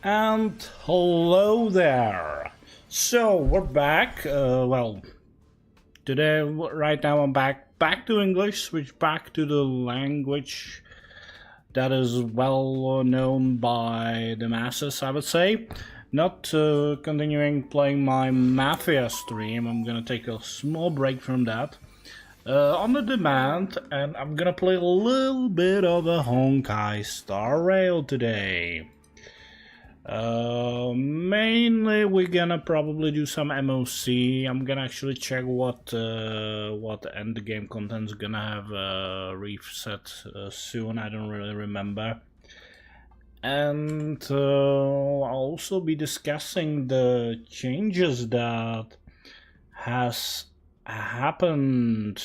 And hello there. So we're back. Well, today, right now, I'm back to English. Switch back to the language that is well known by the masses, I would say. Not continuing playing my Mafia stream. I'm gonna take a small break from that. On the demand, and I'm gonna play a little bit of a Honkai Star Rail today. Mainly we're gonna probably do some MOC. I'm gonna actually check what end game content's gonna have reset soon. I don't really remember. And I'll also be discussing the changes that has happened.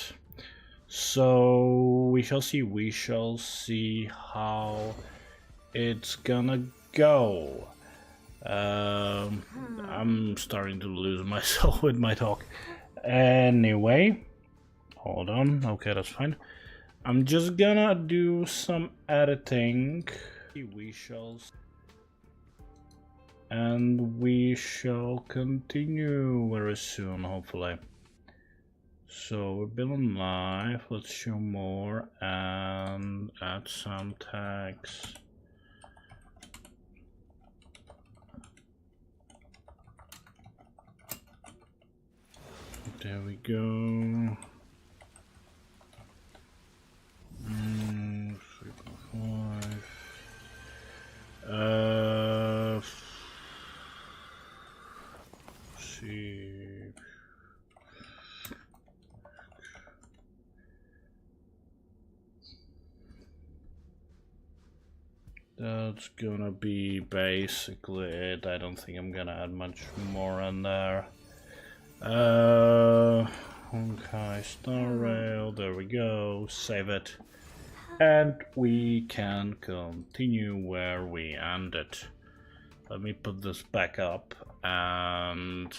So we shall see how it's gonna go. I'm starting to lose myself with my talk. Anyway, hold on. Okay, that's fine. I'm just gonna do some editing. We shall continue very soon, hopefully. So we've been on live. Let's show more and add some tags. There we go. 3.5. See. That's gonna be basically it. I don't think I'm gonna add much more in there. Honkai Star Rail, there we go, save it. And we can continue where we ended. Let me put this back up. And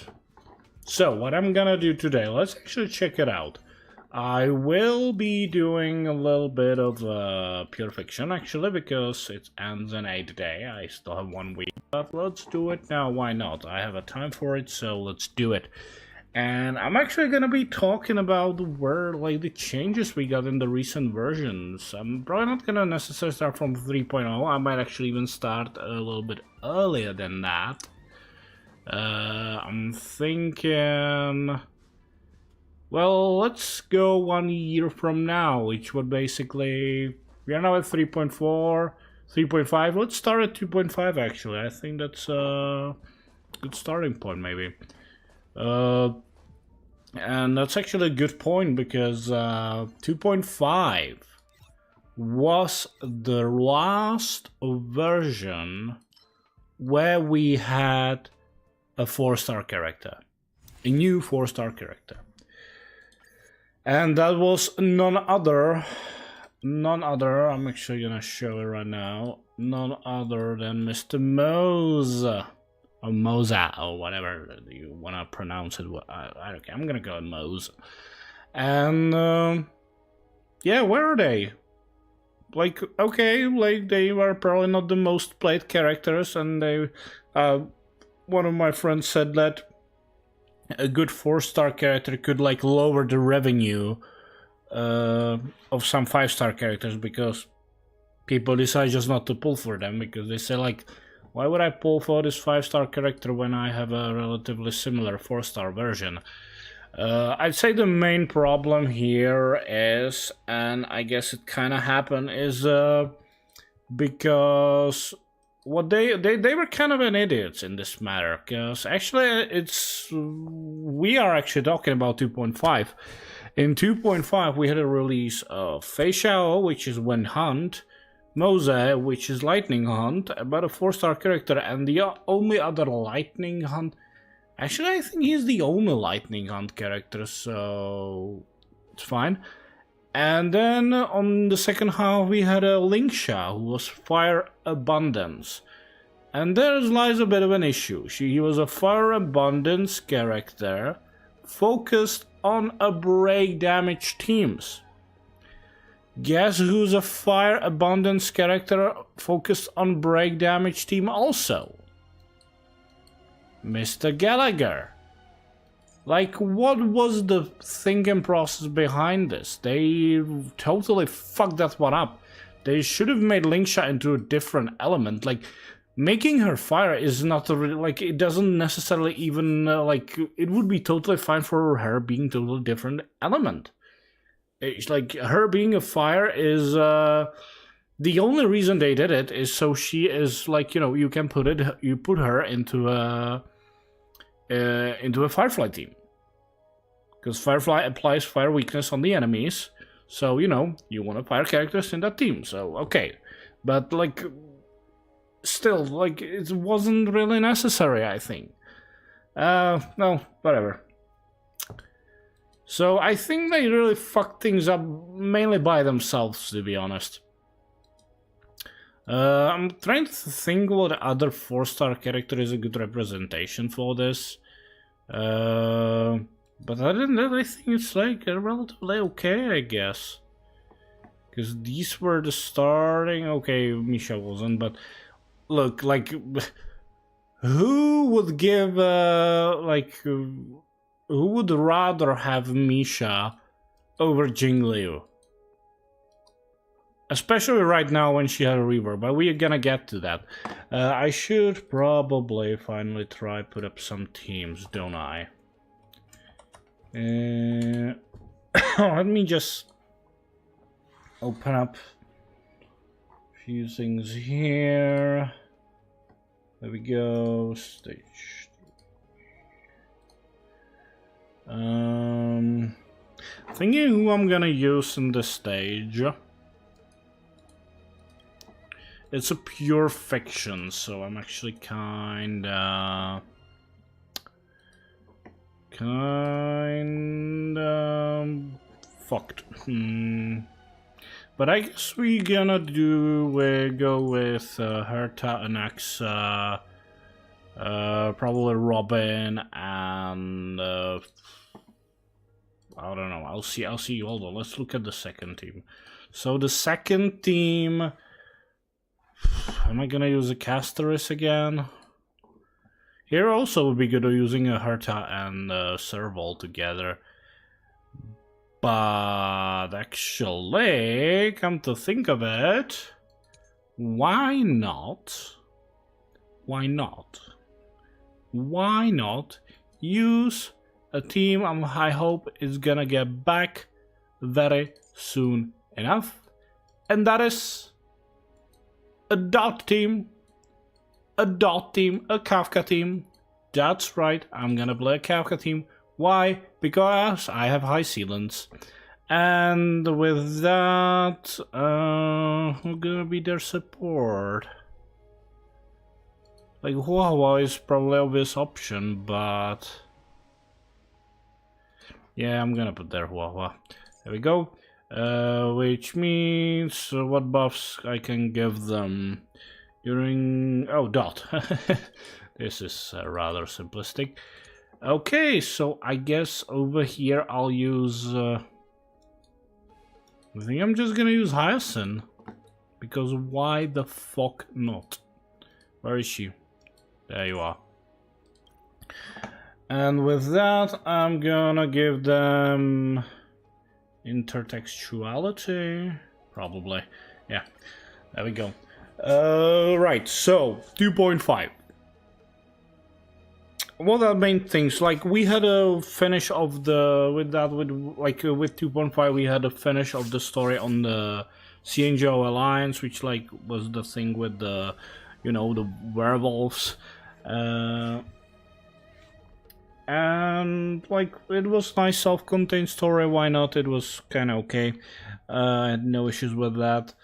so what I'm gonna do today, let's actually check it out. I will be doing a little bit of pure fiction actually, because it ends in 8 days. I still have 1 week, but let's do it now. Why not? I have a time for it, so let's do it. And I'm actually gonna be talking about the changes we got in the recent versions. I'm probably not gonna necessarily start from 3.0. I might actually even start a little bit earlier than that. I'm thinking, well, let's go 1 year from now, which would basically, we are now at 3.4, 3.5. Let's start at 2.5 actually. I think that's a good starting point maybe. And that's actually a good point, because 2.5 was the last version where we had a 4-star character, a new 4-star character, and that was none other. I'm actually gonna show it right now. None other than Mr. Mose. Or Moza, or whatever you want to pronounce it. I don't care. I'm gonna go with Mose. And yeah, where are they? Like, okay, like they were probably not the most played characters, and they. One of my friends said that a good 4-star character could like lower the revenue of some 5-star characters, because people decide just not to pull for them, because they say like, why would I pull for this 5-star character when I have a relatively similar 4-star version? I'd say the main problem here is, and I guess it kind of happened, is because what they were kind of an idiots in this matter. Because actually, we are actually talking about 2.5. In 2.5, we had a release of Fei Xiao, which is Wind Hunt, Mose, which is Lightning Hunt, about a 4-star character, and the only other Lightning Hunt. Actually, I think he's the only Lightning Hunt character, so it's fine. And then on the second half, we had a Linksha, who was Fire Abundance. And there lies a bit of an issue. He was a Fire Abundance character focused on a break damage teams. Guess who's a Fire Abundance character focused on break damage team also? Mr. Gallagher. Like, what was the thinking process behind this? They totally fucked that one up. They should have made Linkshot into a different element. Like, making her fire is not a like, it doesn't necessarily even, like, it would be totally fine for her being totally different element. It's like, her being a fire is, the only reason they did it is so she is, like, you know, you put her into a Firefly team. Because Firefly applies fire weakness on the enemies. So, you know, you want to fire characters in that team. So, okay. But, like, still, like, it wasn't really necessary, I think. No, whatever. So, I think they really fucked things up mainly by themselves, to be honest. I'm trying to think what other 4-star character is a good representation for this. But other than that, I think it's like relatively okay, I guess. Because these were the starting... Okay, Misha wasn't, but... Look, like... Who would give, like... Who would rather have Misha over Jingliu? Especially right now when she had a reverb, but we're gonna get to that. I should probably finally try put up some teams, don't I? Let me just open up a few things here. There we go. Stage. Thinking who I'm gonna use in this stage. It's a pure fiction, so I'm actually kinda fucked. But I guess we're gonna go with Herta and Axe, probably Robin and I don't know. I'll see. Hold on. Let's look at the second team. So the second team. Am I gonna use a Castoris again? Here also would be good using a Herta and Serval together. But actually, come to think of it, why not? Why not? Why not use a team I hope is gonna get back very soon enough? And that is a dot team, a Kafka team. That's right, I'm gonna play a Kafka team. Why? Because I have high ceilings. And with that, who's gonna be their support? Like, Huahua is probably an obvious option, but... yeah, I'm gonna put there Huahua. There we go. Which means what buffs I can give them during... oh, dot. This is rather simplistic. Okay, so I guess over here I'll use... I think I'm just gonna use Hyacinth. Because why the fuck not? Where is she? There you are. And with that, I'm gonna give them... intertextuality? Probably. Yeah, there we go. Right, so 2.5. What are the main things? Like, we had a finish of the... with 2.5 we had a finish of the story on the Xianzhou Alliance, which, like, was the thing with the, you know, the werewolves. And, like, it was nice self-contained story, why not? It was kind of okay. I had no issues with that.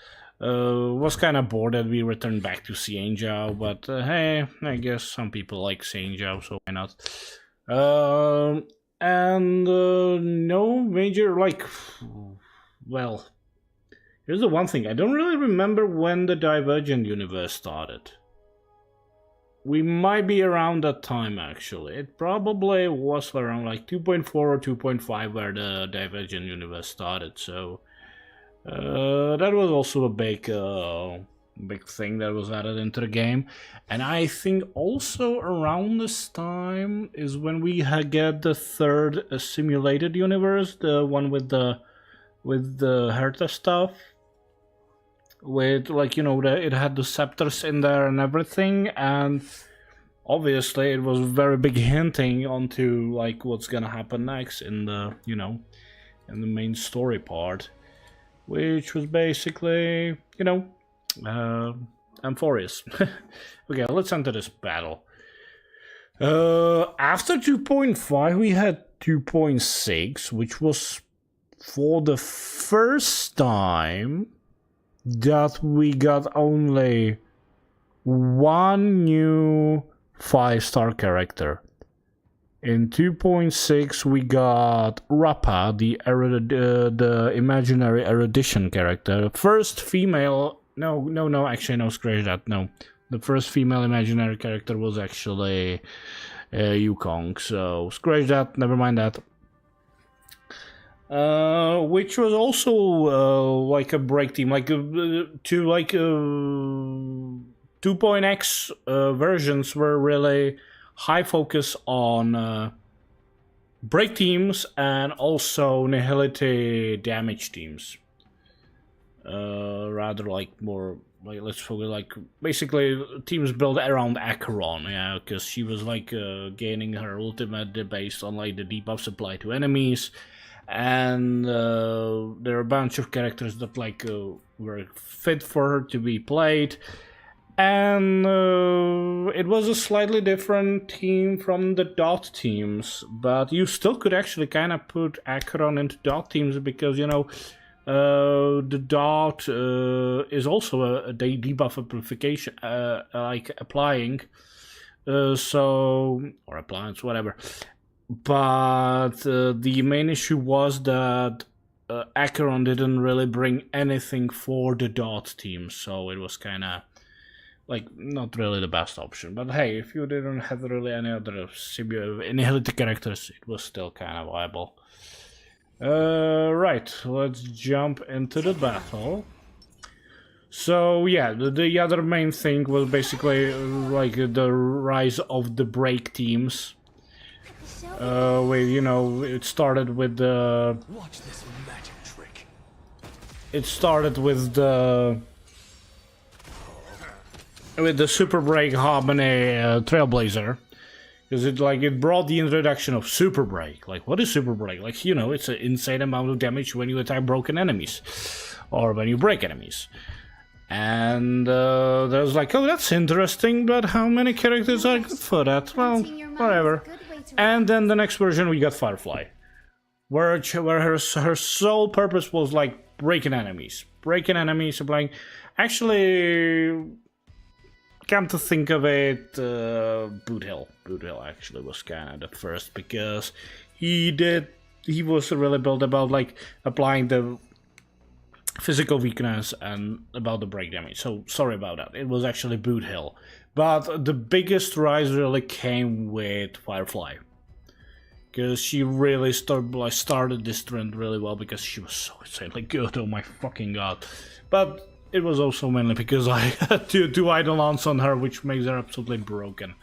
Was kind of bored that we returned back to Xianzhou, but hey, I guess some people like Xianzhou, so why not? And no major, like, well, here's the one thing, I don't really remember when the Divergent universe started. We might be around that time, actually. It probably was around like 2.4 or 2.5 where the Divergent universe started, so... that was also a big big thing that was added into the game. And I think also around this time is when we get the third simulated universe, the one with the Herta stuff, with like, you know, it had the scepters in there and everything, and obviously it was very big hinting onto like what's gonna happen next in the, you know, in the main story part, which was basically, you know, Amphorius. Okay, let's enter this battle. After 2.5 we had 2.6, which was for the first time that we got only one new 5-star character. In 2.6 we got Rappa, the imaginary erudition character. First female... No, actually no, scratch that, no. The first female imaginary character was actually Yukong, so scratch that, never mind that. Which was also like a break team, like 2.x versions were really high focus on break teams and also nihility damage teams. Rather like more like, let's focus like basically teams built around Acheron, yeah, because she was like gaining her ultimate based on like the debuffs applied to enemies. And there are a bunch of characters that like were fit for her to be played, and it was a slightly different team from the dot teams, but you still could actually kind of put Acheron into dot teams because, you know, the dot is also a debuff amplification, like applying, so, or appliance, whatever. But the main issue was that Acheron didn't really bring anything for the dot team, so it was kind of like not really the best option. But hey, if you didn't have really any other nihility characters, it was still kind of viable. Right, let's jump into the battle. So yeah, the other main thing was basically like the rise of the break teams. You know, it started with the... Watch this magic trick. It started with the Super Break Harmony Trailblazer. Because it brought the introduction of Super Break. Like, what is Super Break? Like, you know, it's an insane amount of damage when you attack broken enemies. Or when you break enemies. And there was like, oh, that's interesting, but how many characters are good for that? Well, whatever. And then the next version we got Firefly, where her sole purpose was like breaking enemies, applying. Actually, come to think of it, Boot Hill actually was kind of the first, because he was really built about like applying the physical weakness and about the break damage. So sorry about that. It was actually Boot Hill. But the biggest rise really came with Firefly. Because she really started this trend really well because she was so insanely good, oh my fucking god. But it was also mainly because I had to do Eidolons on her, which makes her absolutely broken.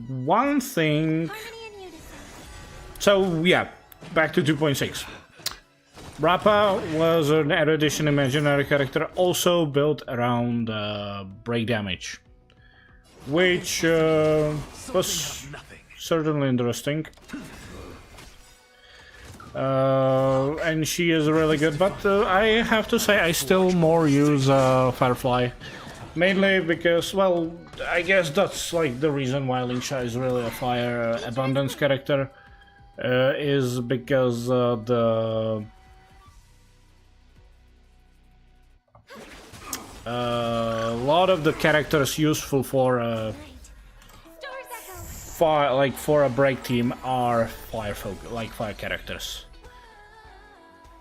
One thing... So yeah, back to 2.6. Rappa was an erudition imaginary character also built around break damage, which was certainly interesting. And she is really good, but I have to say I still more use Firefly. Mainly because, well, I guess that's like the reason why Lingsha is really a fire abundance character, is because a lot of the characters useful for for a break team are fire characters.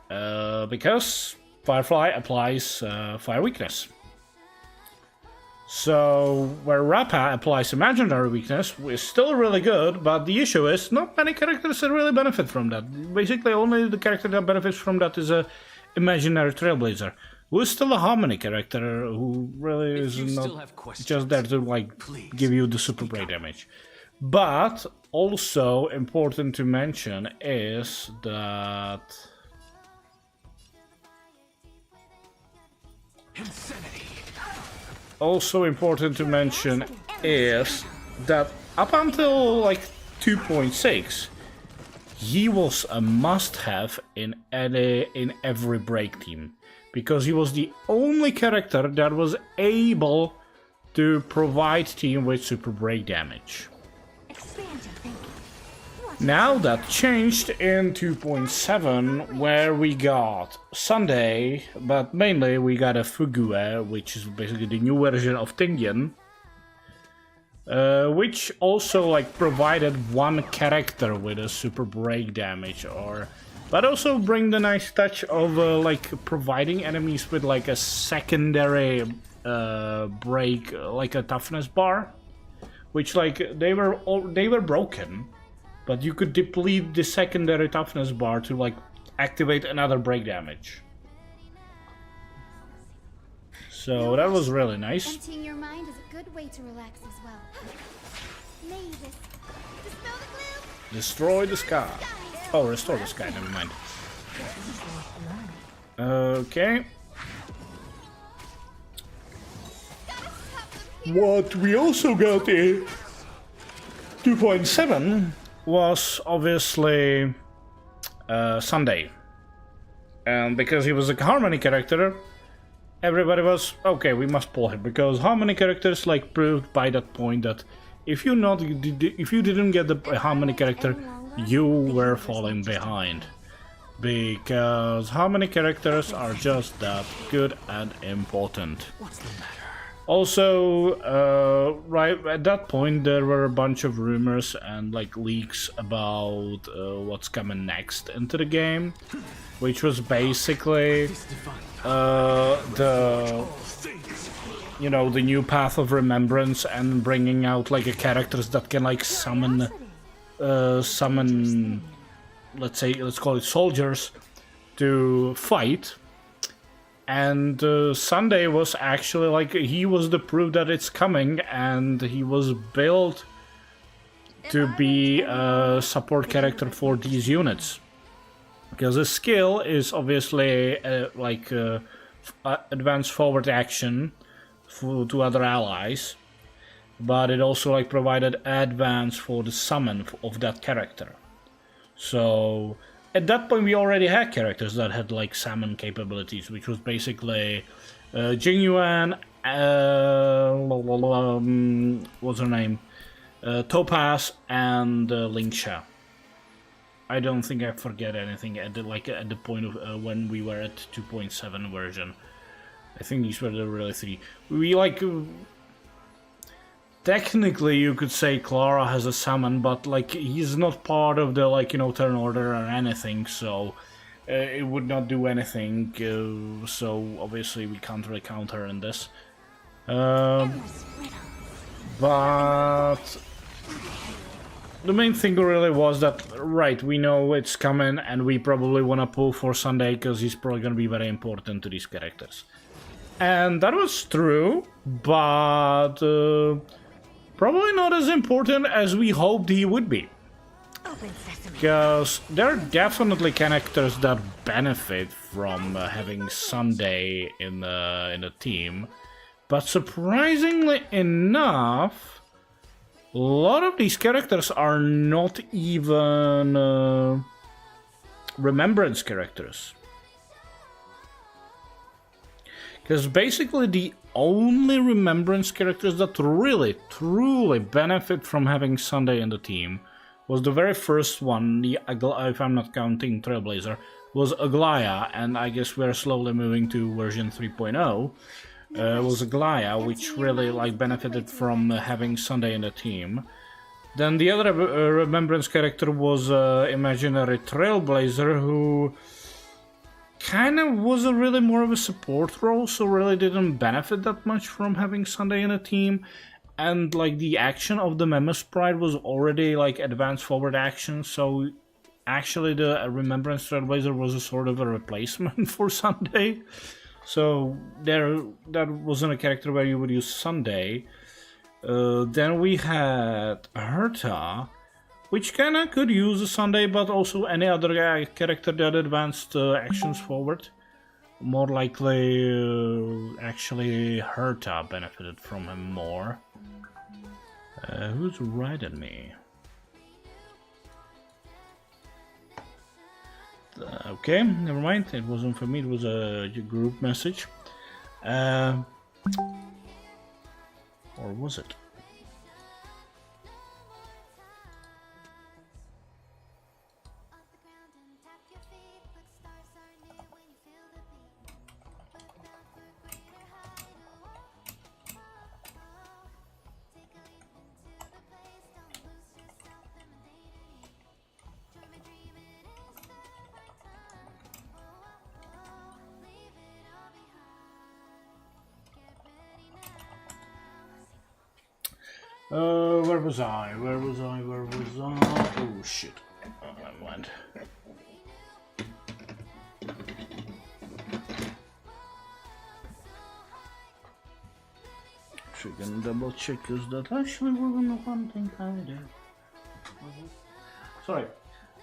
Because Firefly applies fire weakness. So where Rappa applies imaginary weakness is still really good, but the issue is not many characters that really benefit from that. Basically, only the character that benefits from that is a imaginary Trailblazer, who is still a harmony character who really is not just there to like give you the super break damage. But also important to mention is that up until like 2.6, he was a must-have in every break team, because he was the only character that was able to provide team with super break damage. Now that changed in 2.7, where we got Sunday, but mainly we got a Fugue, which is basically the new version of Tingyun, which also like provided one character with a super break damage, but also bring the nice touch of like providing enemies with like a secondary break, like a toughness bar, which like they were broken. But you could deplete the secondary toughness bar to like activate another break damage. So that was really nice. Emptying your mind is a good way to relax as well. Mavis, dispel the gloom. Destroy the sky. Oh, restore the sky, never mind. Okay. What we also got in 2.7 was obviously Sunday, and because he was a harmony character, everybody was okay. We must pull him, because harmony characters like proved by that point that if you didn't get the harmony character, you were falling behind, because harmony characters are just that good and important. What's the matter? Also, right at that point, there were a bunch of rumors and like leaks about what's coming next into the game, which was basically the new path of remembrance and bringing out like a characters that can like summon, let's call it soldiers, to fight. And Sunday was actually like, he was the proof that it's coming, and he was built to be a support character for these units, because his skill is obviously advanced forward action to other allies, but it also like provided advance for the summon of that character. So at that point, we already had characters that had like summon capabilities, which was basically Jingyuan, what's her name, Topaz, and Lingsha. I don't think I forget anything at the point of when we were at 2.7 version. I think these were the really three. We like. Technically, you could say Clara has a summon, but like he's not part of the turn order or anything, so it would not do anything. So obviously we can't really count her in this. But the main thing really was that, right, we know it's coming, and we probably want to pull for Sunday because he's probably going to be very important to these characters. And that was true, but probably not as important as we hoped he would be. Because there are definitely characters that benefit from having Sunday in the team, but surprisingly enough, a lot of these characters are not even remembrance characters. Because basically the only remembrance characters that really, truly benefit from having Sunday in the team was the very first one, if I'm not counting Trailblazer, was Aglaya, and I guess we're slowly moving to version 3.0. Was Aglaya, which really benefited from having Sunday in the team. Then the other remembrance character was imaginary Trailblazer, who kind of was a really more of a support role, so really didn't benefit that much from having Sunday in a team. And like the action of the Memo Sprite was already like advanced forward action, so actually the Remembrance Trailblazer was a sort of a replacement for Sunday. So that wasn't a character where you would use Sunday. Then we had Herta, which kinda could use a Sunday, but also any other character that advanced actions forward. More likely, actually, Herta benefited from him more. Who's riding me? Okay, never mind. It wasn't for me. It was a group message. Or was it? Where was I? Oh shit. I went. Chicken double check, is that actually wasn't the one thing I did? Sorry.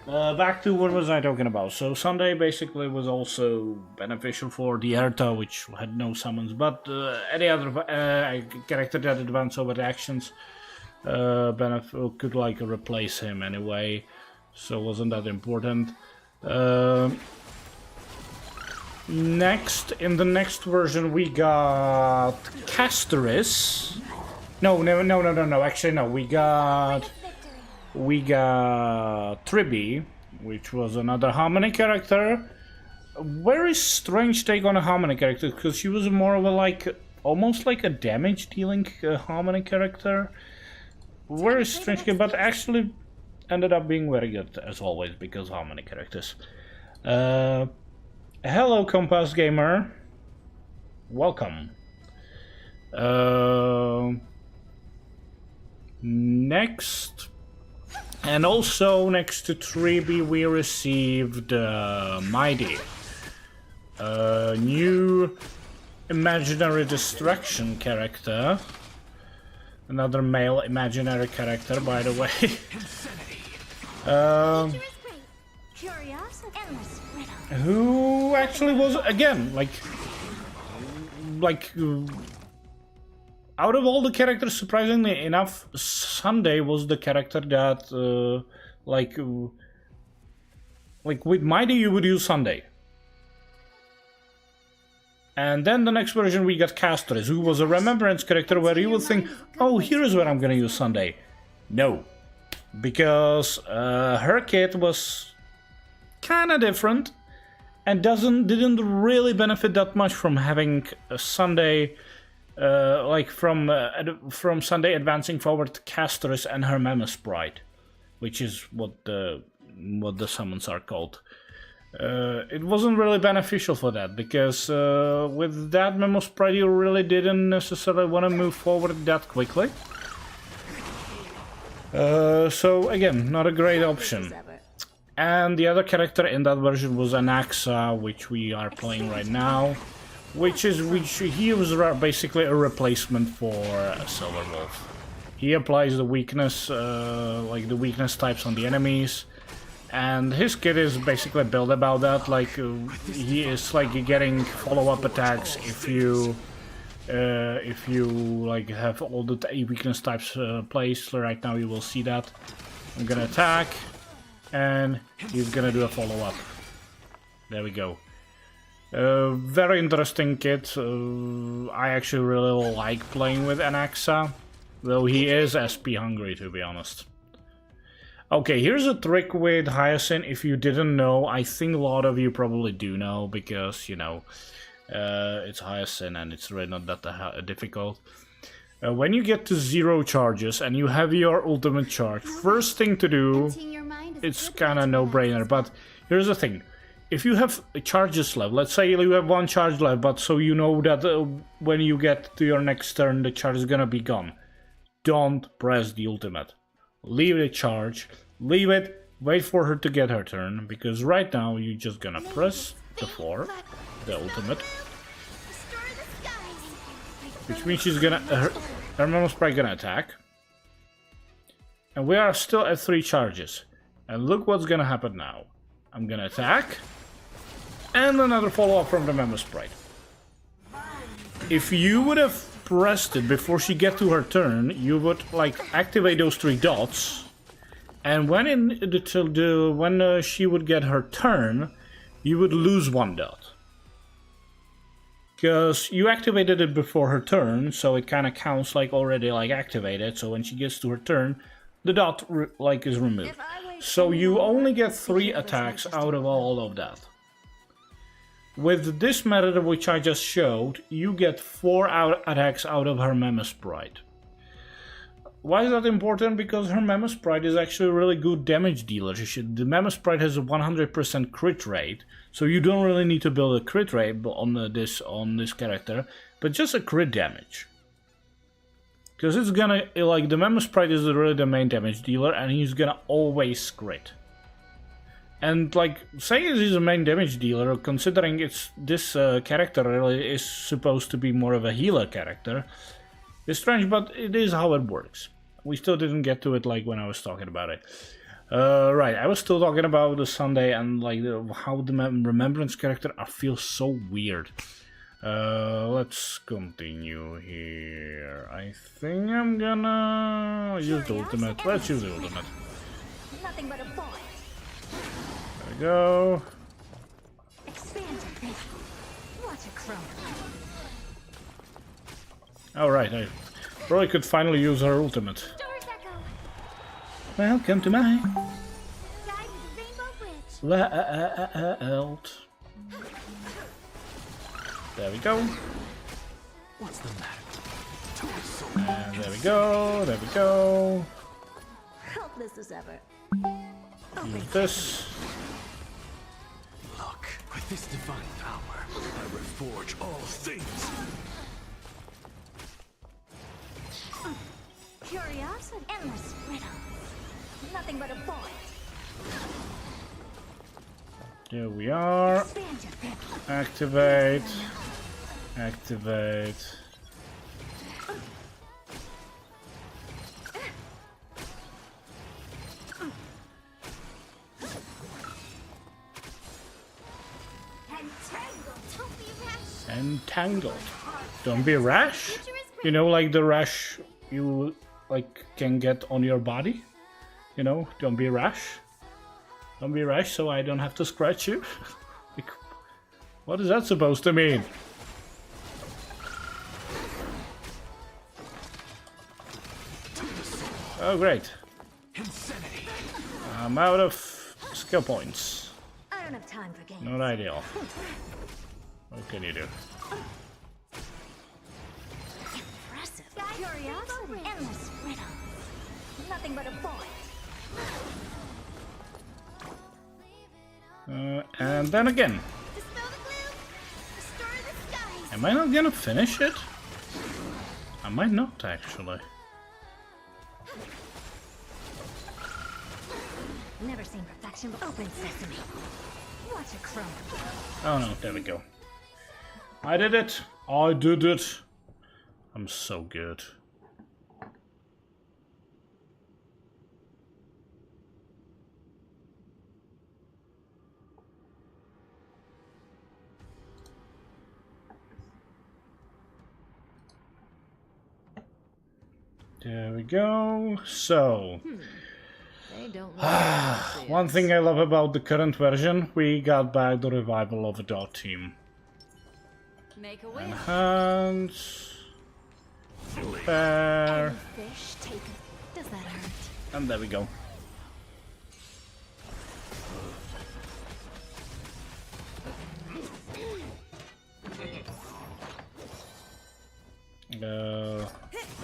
Back to what was I talking about? So Sunday basically was also beneficial for the Herta, which had no summons, but any other character that advanced over the actions could like replace him anyway, so wasn't that important. Next, in the next version, we got Castoris. No. Actually, no. We got Tribby, which was another Harmony character. A very strange take on a Harmony character, because she was more of a almost like a damage dealing Harmony character. Very strange, but actually ended up being very good as always because Harmony characters. Hello, Compass Gamer. Welcome. Next, and also next to Tribby, we received Mighty, a new imaginary distraction character. Another male imaginary character, by the way. Who actually was, again, out of all the characters, surprisingly enough, Sunday was the character that, with Mighty you would use Sunday. And then the next version we got Castoris, who was a Remembrance character where you would think, oh, here is where I'm gonna use Sunday. No. Because her kit was kinda different and didn't really benefit that much from having a Sunday, from Sunday advancing forward to Castoris and her Memo Sprite, which is what the summons are called. It wasn't really beneficial for that, because with that Memo Sprite you really didn't necessarily want to move forward that quickly. So again, not a great option. And the other character in that version was Anaxa, which we are playing right now, which he was basically a replacement for Silver Wolf. He applies the weakness, the weakness types on the enemies. And his kit is basically built about that, he is getting follow-up attacks if you have all the weakness types placed. So right now you will see that. I'm gonna attack, and he's gonna do a follow-up. There we go. Very interesting kit. I actually really like playing with Anaxa, though he is SP hungry, to be honest. Okay, here's a trick with Hyacinth. If you didn't know, I think a lot of you probably do know, because, it's Hyacinth and it's really not that difficult. When you get to 0 charges and you have your ultimate charge, first thing to do, it's kinda no-brainer, but here's the thing. if you have charges left, let's say you have one charge left, but so you know that when you get to your next turn, the charge is gonna be gone. Don't press the ultimate. Leave it charge. Leave it. Wait for her to get her turn, because right now you're just gonna press the 4, the ultimate, which means she's gonna her Memo Sprite gonna attack, and we are still at 3 charges. And look what's gonna happen now. I'm gonna attack, and another follow-up from the Memo Sprite. If you would have pressed it before she get to her turn, you would like activate those 3 dots, and when she would get her turn, you would lose 1 dot. Because you activated it before her turn, so it kind of counts like already like activated. So when she gets to her turn, the dot is removed. So you only get 3 attacks out of all of that. With this method which I just showed, you get 4 attacks out of her Memo Sprite. Why is that important? Because her Memo Sprite is actually a really good damage dealer. The Memo Sprite has a 100% crit rate, so you don't really need to build a crit rate on this character, but just a crit damage. Because it's gonna, like, the Memo Sprite is really the main damage dealer, and he's gonna always crit. And, like, saying he's a main damage dealer, considering this character really is supposed to be more of a healer character, is strange, but it is how it works. We still didn't get to it, like, when I was talking about it. Right, I was still talking about the Sunday and, like, how the Remembrance character feels so weird. Let's continue here. I think I'm gonna use the ultimate. Let's use the ultimate. Nothing but a boy. There we go. Alright, I probably could finally use her ultimate. Welcome to my world. There we go. What's the matter? And there we go, there we go. Helpless as ever. Use this. Look, with this divine power, I reforge all things. Curiosity. Endless riddles. Nothing but a boy. Here we are. Activate. Activate. Entangled. Don't be rash. You know, like the rash you like can get on your body. You know, don't be rash. Don't be rash, so I don't have to scratch you. Like, what is that supposed to mean? Oh, great. Insanity. I'm out of skill points. I don't have time for games. Not ideal. What can you do? Impressive. Curiosity. Endless riddles. Nothing but a boy. And then again. Dispel the gloom. Restore the skies. Am I not gonna finish it? I might not, actually. Never seen perfection, but open sesame. Watch it crumble. Oh no, there we go. I did it! I did it! I'm so good. There we go. So, one thing I love about the current version, we got back the revival of a dot team. Make a wish. Enhance. Repair. Fish taken. Does that hurt? And there we go.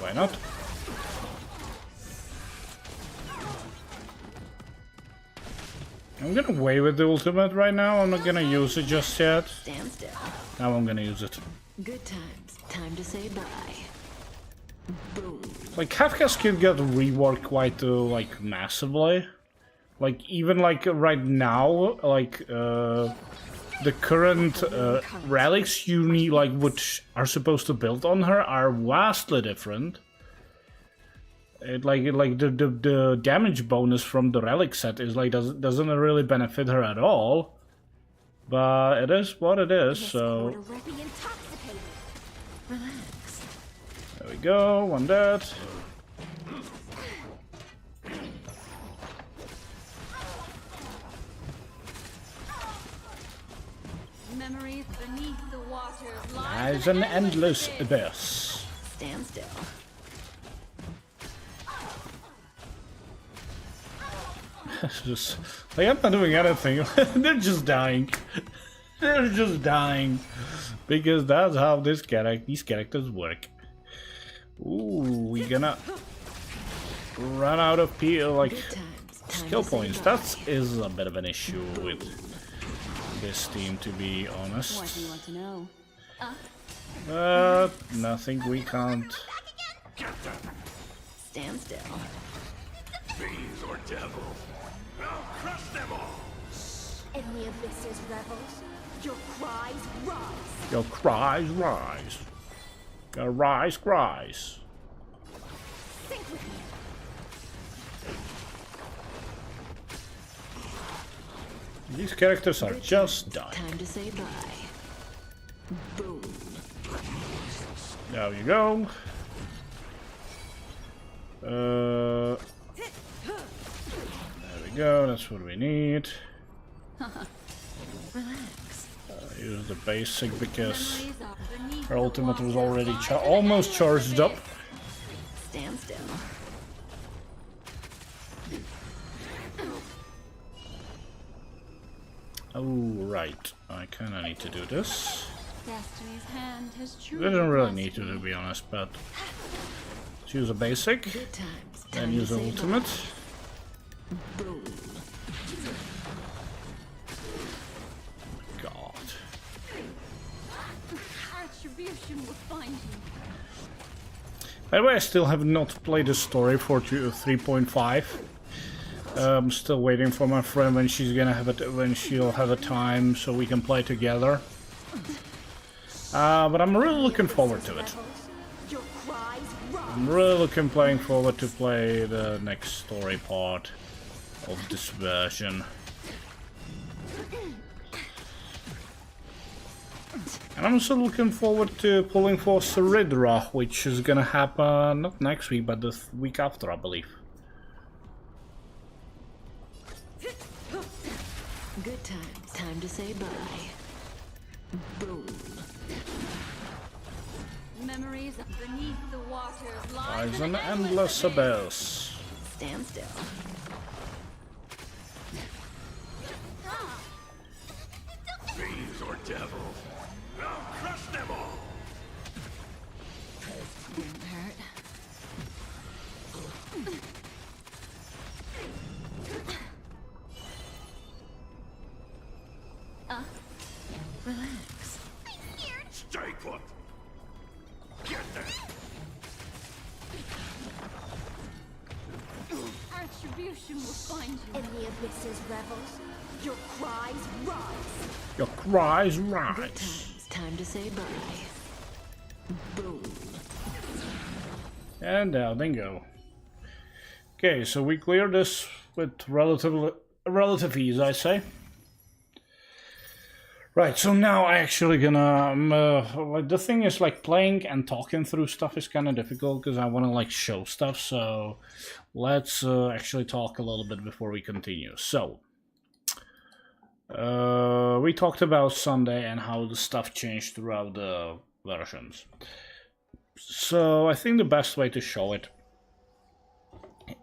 Why not? I'm gonna wait with the ultimate right now. I'm not gonna use it just yet. Stand still. Now I'm gonna use it. Good times. Time to say bye. Boom. Like Kafka's could get reworked quite like massively. Like even like right now, like the current relics you need, like which are supposed to build on her, are vastly different. The damage bonus from the relic set is like doesn't really benefit her at all. But it is what it is. So Relax. there we go. One dead. Memories beneath the waters Lies an endless abyss. Stand still. It's just like I'm not doing anything. They're just dying. They're just dying because that's how these characters work. Ooh, we're gonna run out of skill points. That is a bit of an issue with this team, to be honest. What do you want to know? Nothing we can't. Stand still. Fiends or devils. I'll crush them all. In the abyss's revels, your cries rise. Your cries rise. Your rise cries. Think with me. These characters are just dying. Time to say bye. Boom. There you go. There we go, that's what we need. Relax. Use the basic because Memories are beneath her the ultimate was waters already lie an almost endless charged up. abyss. Stand still. Oh, right. I kinda need to do this. Destiny's hand has I truly don't really blessed need to me. be honest, but let's use a basic, Good times. then Time use to the say ultimate. bye. Boom. God. Retribution will find you. By the way, I still have not played the story for 3.5. I'm still waiting for my friend when she's gonna have it, when she'll have a time so we can play together. But I'm really looking forward to it. Your cries rise. I'm really looking forward to play the next story part of this version. And I'm also looking forward to pulling for Saridra, which is gonna happen not next week, but the week after, I believe. Good times. Time to say bye. Boom. Memories beneath the waters Lies an endless abyss. Stand still. Fiends or devils. I'll crush them all. Didn't hurt. Relax. Stay put. Get them. Retribution will find you. In the abyss's revels, your cries rise. Your cries Good rise. times. Time to say bye. Boom. And down they go. Okay, so we cleared this with relative ease, I say. Right, so now I actually gonna like the thing is like playing and talking through stuff is kind of difficult because I want to like show stuff. So let's actually talk a little bit before we continue. So we talked about Sunday and how the stuff changed throughout the versions. So I think the best way to show it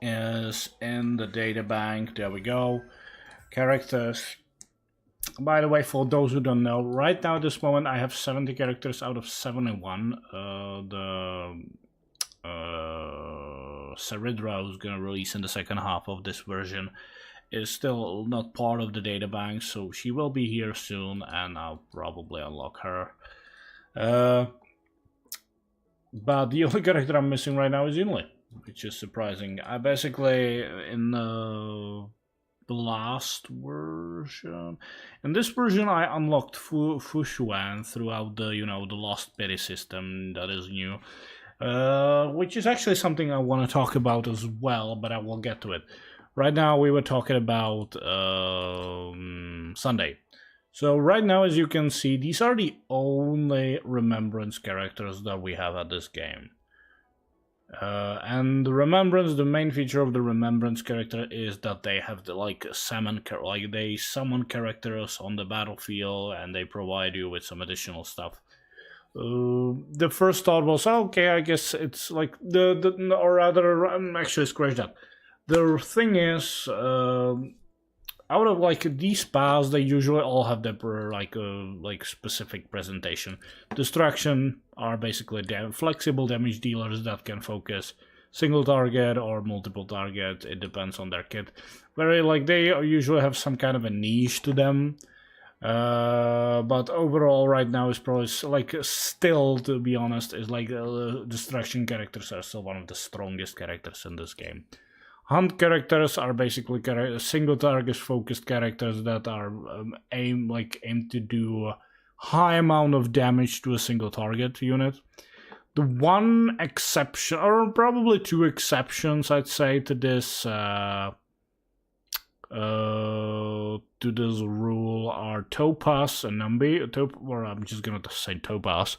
is in the data bank. There we go. Characters. By the way, for those who don't know, right now at this moment I have 70 characters out of 71. Saridra is gonna release in the second half of this version is still not part of the databank, so she will be here soon, and I'll probably unlock her. But the only character I'm missing right now is Yunli, which is surprising. I basically, in the last version, in this version I unlocked Fu Shuan throughout the, you know, the Lost Pity system that is new. Which is actually something I want to talk about as well, but I will get to it. Right now we were talking about Sunday. So right now, as you can see, these are the only Remembrance characters that we have at this game. And the Remembrance, the main feature of the Remembrance character is that they have the they summon characters on the battlefield and they provide you with some additional stuff. The first thought was, okay, I guess it's like or rather, actually scratch that. The thing is, out of like these paths, they usually all have their like specific presentation. Distraction are basically flexible damage dealers that can focus single target or multiple target. It depends on their kit. Very like they usually have some kind of a niche to them. But overall right now is probably like still, to be honest, is like distraction characters are still one of the strongest characters in this game. Hunt characters are basically single target focused characters that are aimed to do a high amount of damage to a single target unit. The one exception, or probably two exceptions, I'd say, to this rule are Topaz and Numbi, or I'm just gonna say Topaz,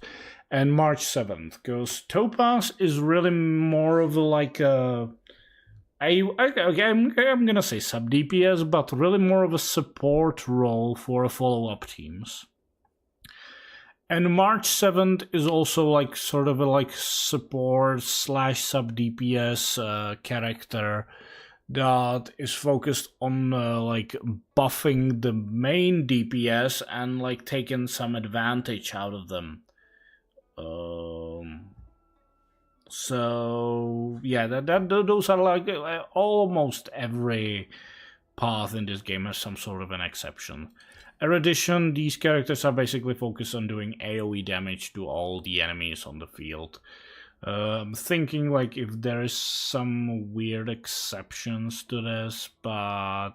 and March 7th, because Topaz is really more of a like I'm gonna say sub DPS, but really more of a support role for follow-up teams. And March 7th is also like sort of a like support / sub DPS character that is focused on like buffing the main DPS and like taking some advantage out of them. So yeah, those are like almost every path in this game has some sort of an exception. Erudition, these characters are basically focused on doing AoE damage to all the enemies on the field. Thinking like if there is some weird exceptions to this, but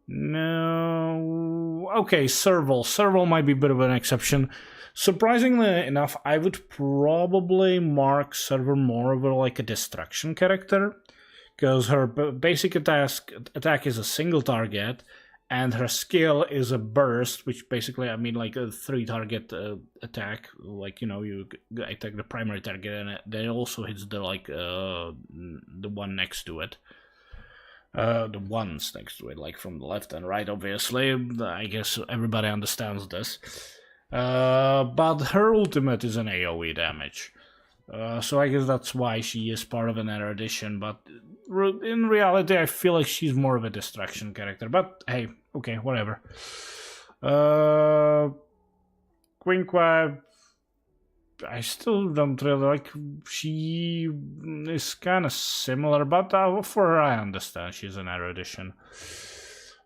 no. Okay, Serval might be a bit of an exception. Surprisingly enough, I would probably mark Serval more of like a distraction character, because her basic attack is a single target, and her skill is a burst, which basically, I mean, like a 3-target attack. Like, you know, you attack the primary target, and then it also hits the like the one next to it. The ones next to it, like from the left and right, obviously. I guess everybody understands this. But her ultimate is an AoE damage. So I guess that's why she is part of an erudition, but in reality I feel like she's more of a distraction character, but hey, okay, whatever. Quinqua, I still don't really like, she is kind of similar, but for her I understand she's an erudition.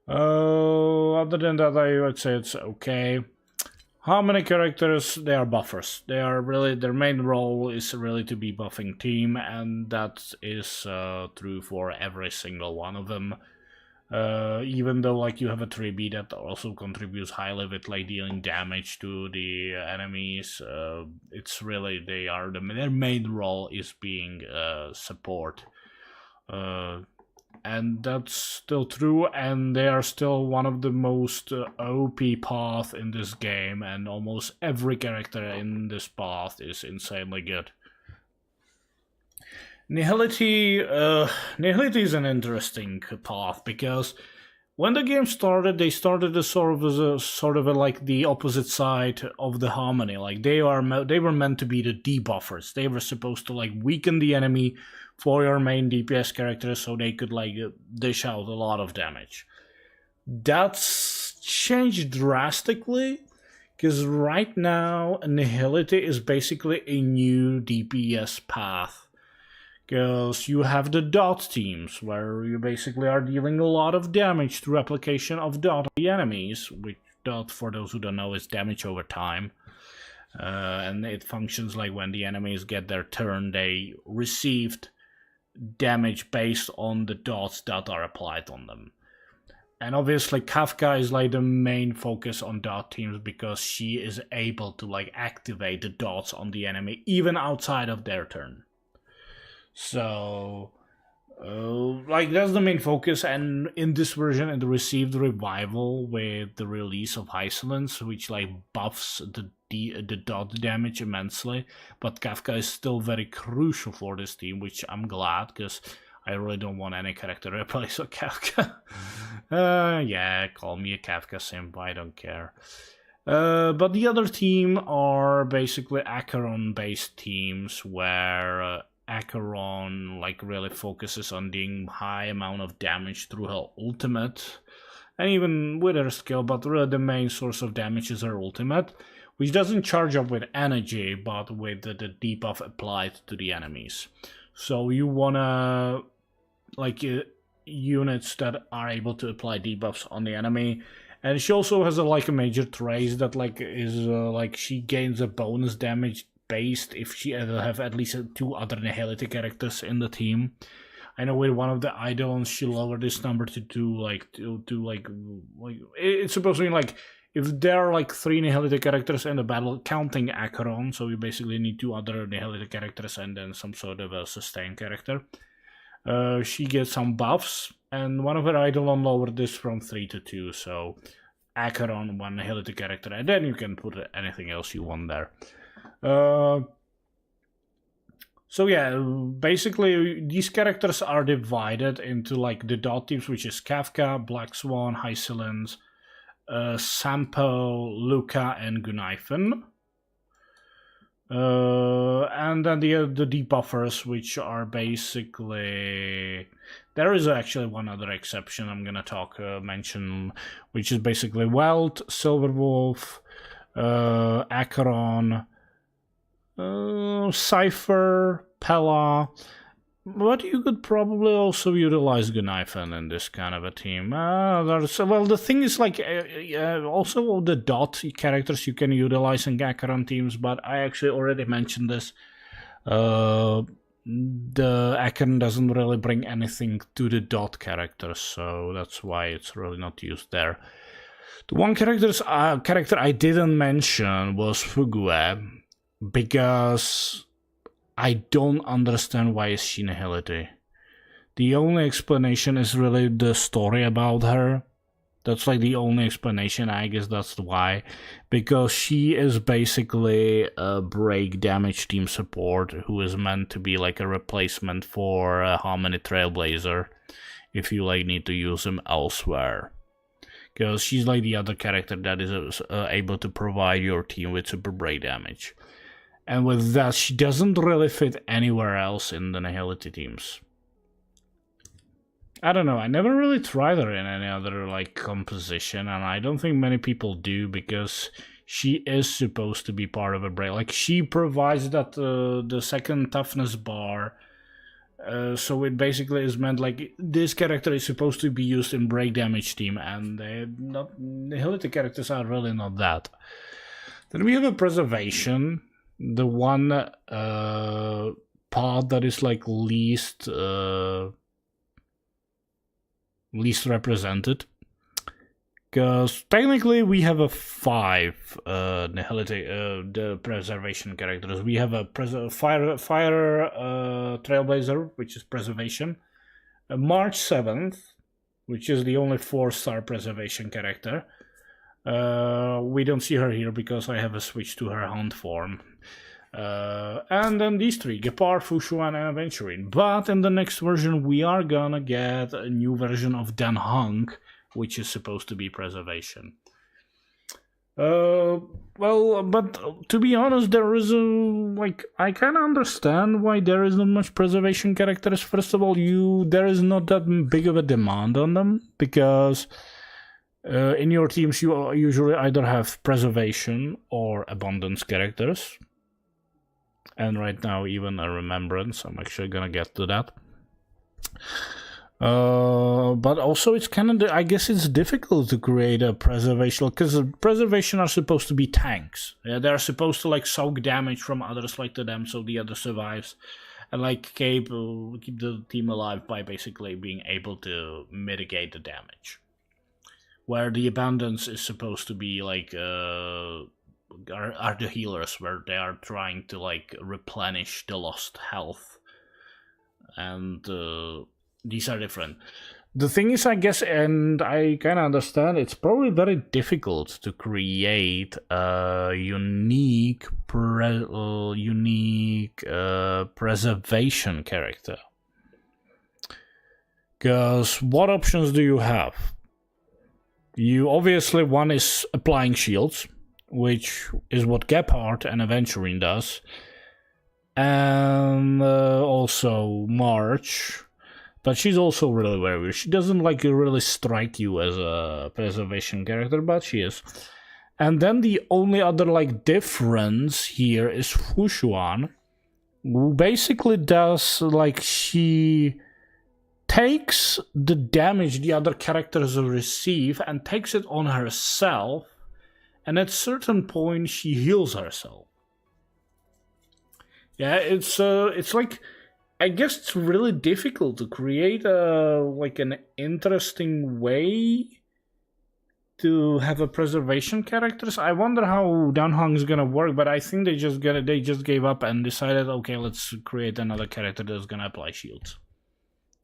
Other than that, I would say it's okay. How many characters? They are buffers. They are really, their main role is really to be buffing team, and that is true for every single one of them. Even though like you have a 3B that also contributes highly with like dealing damage to the enemies, it's really their main role is being support. And that's still true, and they are still one of the most OP path in this game, and almost every character in this path is insanely good. Nihility is an interesting path, because when the game started, they started as sort of like the opposite side of the harmony. Like they were meant to be the debuffers. They were supposed to like weaken the enemy for your main DPS characters, so they could like dish out a lot of damage. That's changed drastically, because right now Nihility is basically a new DPS path. Because you have the dot teams, where you basically are dealing a lot of damage through application of dot on the enemies, which dot, for those who don't know, is damage over time. And it functions like when the enemies get their turn, they received damage based on the dots that are applied on them. And obviously Kafka is like the main focus on dot teams because she is able to like activate the dots on the enemy even outside of their turn. So like that's the main focus, and in this version it received revival with the release of Hysolence, which like buffs the dot damage immensely, but Kafka is still very crucial for this team, which I'm glad, because I really don't want any character to replace a Kafka. Yeah, call me a Kafka simp, I don't care. But the other team are basically Acheron based teams, where Acheron like really focuses on doing high amount of damage through her ultimate, and even with her skill, but really the main source of damage is her ultimate, which doesn't charge up with energy, but with the debuff applied to the enemies. So you wanna like units that are able to apply debuffs on the enemy. And she also has like a major trait that like is like she gains a bonus damage based if she have at least 2 other Nihility characters in the team. I know with one of the Eidolons she lowered this number to 2, like it's supposed to be like if there are like 3 Nihility characters in the battle, counting Acheron, so you basically need 2 other Nihility characters and then some sort of a sustain character. She gets some buffs, and one of her Eidolon lowered this from 3 to 2, so Acheron, 1 Nihility character, and then you can put anything else you want there. So yeah, basically these characters are divided into like the dot teams, which is Kafka, Black Swan, Hysolence, Sampo, Luca, and Gunaifen. And then the debuffers, which are basically... There is actually one other exception I'm gonna mention, which is basically Welt, Silverwolf, Acheron, Cypher, Pella, but you could probably also utilize Gunaifen in this kind of a team. The thing is, like, also the dot characters you can utilize in Acheron teams, but I actually already mentioned this. The Acheron doesn't really bring anything to the dot characters, so that's why it's really not used there. The one character I didn't mention was Fugue, because I don't understand why is she Nihility. The only explanation is really the story about her. That's like the only explanation, I guess that's why. Because she is basically a break damage team support who is meant to be like a replacement for a Harmony Trailblazer if you like need to use him elsewhere. Because she's like the other character that is able to provide your team with super break damage. And with that, she doesn't really fit anywhere else in the Nihility teams. I don't know, I never really tried her in any other like composition, and I don't think many people do, because she is supposed to be part of a break. Like, she provides that the second toughness bar, so it basically is meant like this character is supposed to be used in break damage team, and Nihility characters are really not that. Then we have a preservation. The one part that is like least represented, because technically we have a 5 Nihility the preservation characters. We have a fire Trailblazer, which is preservation, March 7th, which is the only 4-star preservation character. We don't see her here because I have a switch to her hunt form. And then these 3, Gepard, Fushuan, and Aventurine. But in the next version we are gonna get a new version of Dan Hunk, which is supposed to be preservation. Well, but to be honest, there is I kind of understand why there isn't much preservation characters. First of all, there is not that big of a demand on them, because in your teams you usually either have preservation or abundance characters. And right now, even a remembrance. I'm actually gonna get to that. But also it's kind of, I guess it's difficult to create a preservation, because preservation are supposed to be tanks. Yeah, they're supposed to like soak damage from others like to them, so the other survives, and like keep the team alive by basically being able to mitigate the damage. Where the abundance is supposed to be like are the healers, where they are trying to like replenish the lost health, and these are different. The thing is, I guess, and I kind of understand, it's probably very difficult to create a unique preservation character. Because what options do you have? You obviously, one is applying shields, which is what Gepard and Aventurine does. And also March. But she's also really very weird. She doesn't like really strike you as a preservation character, but she is. And then the only other like difference here is Fushuan, who basically does like, she takes the damage the other characters receive and takes it on herself, and at certain point she heals herself. Yeah, it's like, I guess it's really difficult to create an interesting way to have a preservation characters. I wonder how Danhong is gonna work, but I think they just gave up and decided, okay, let's create another character that's gonna apply shields.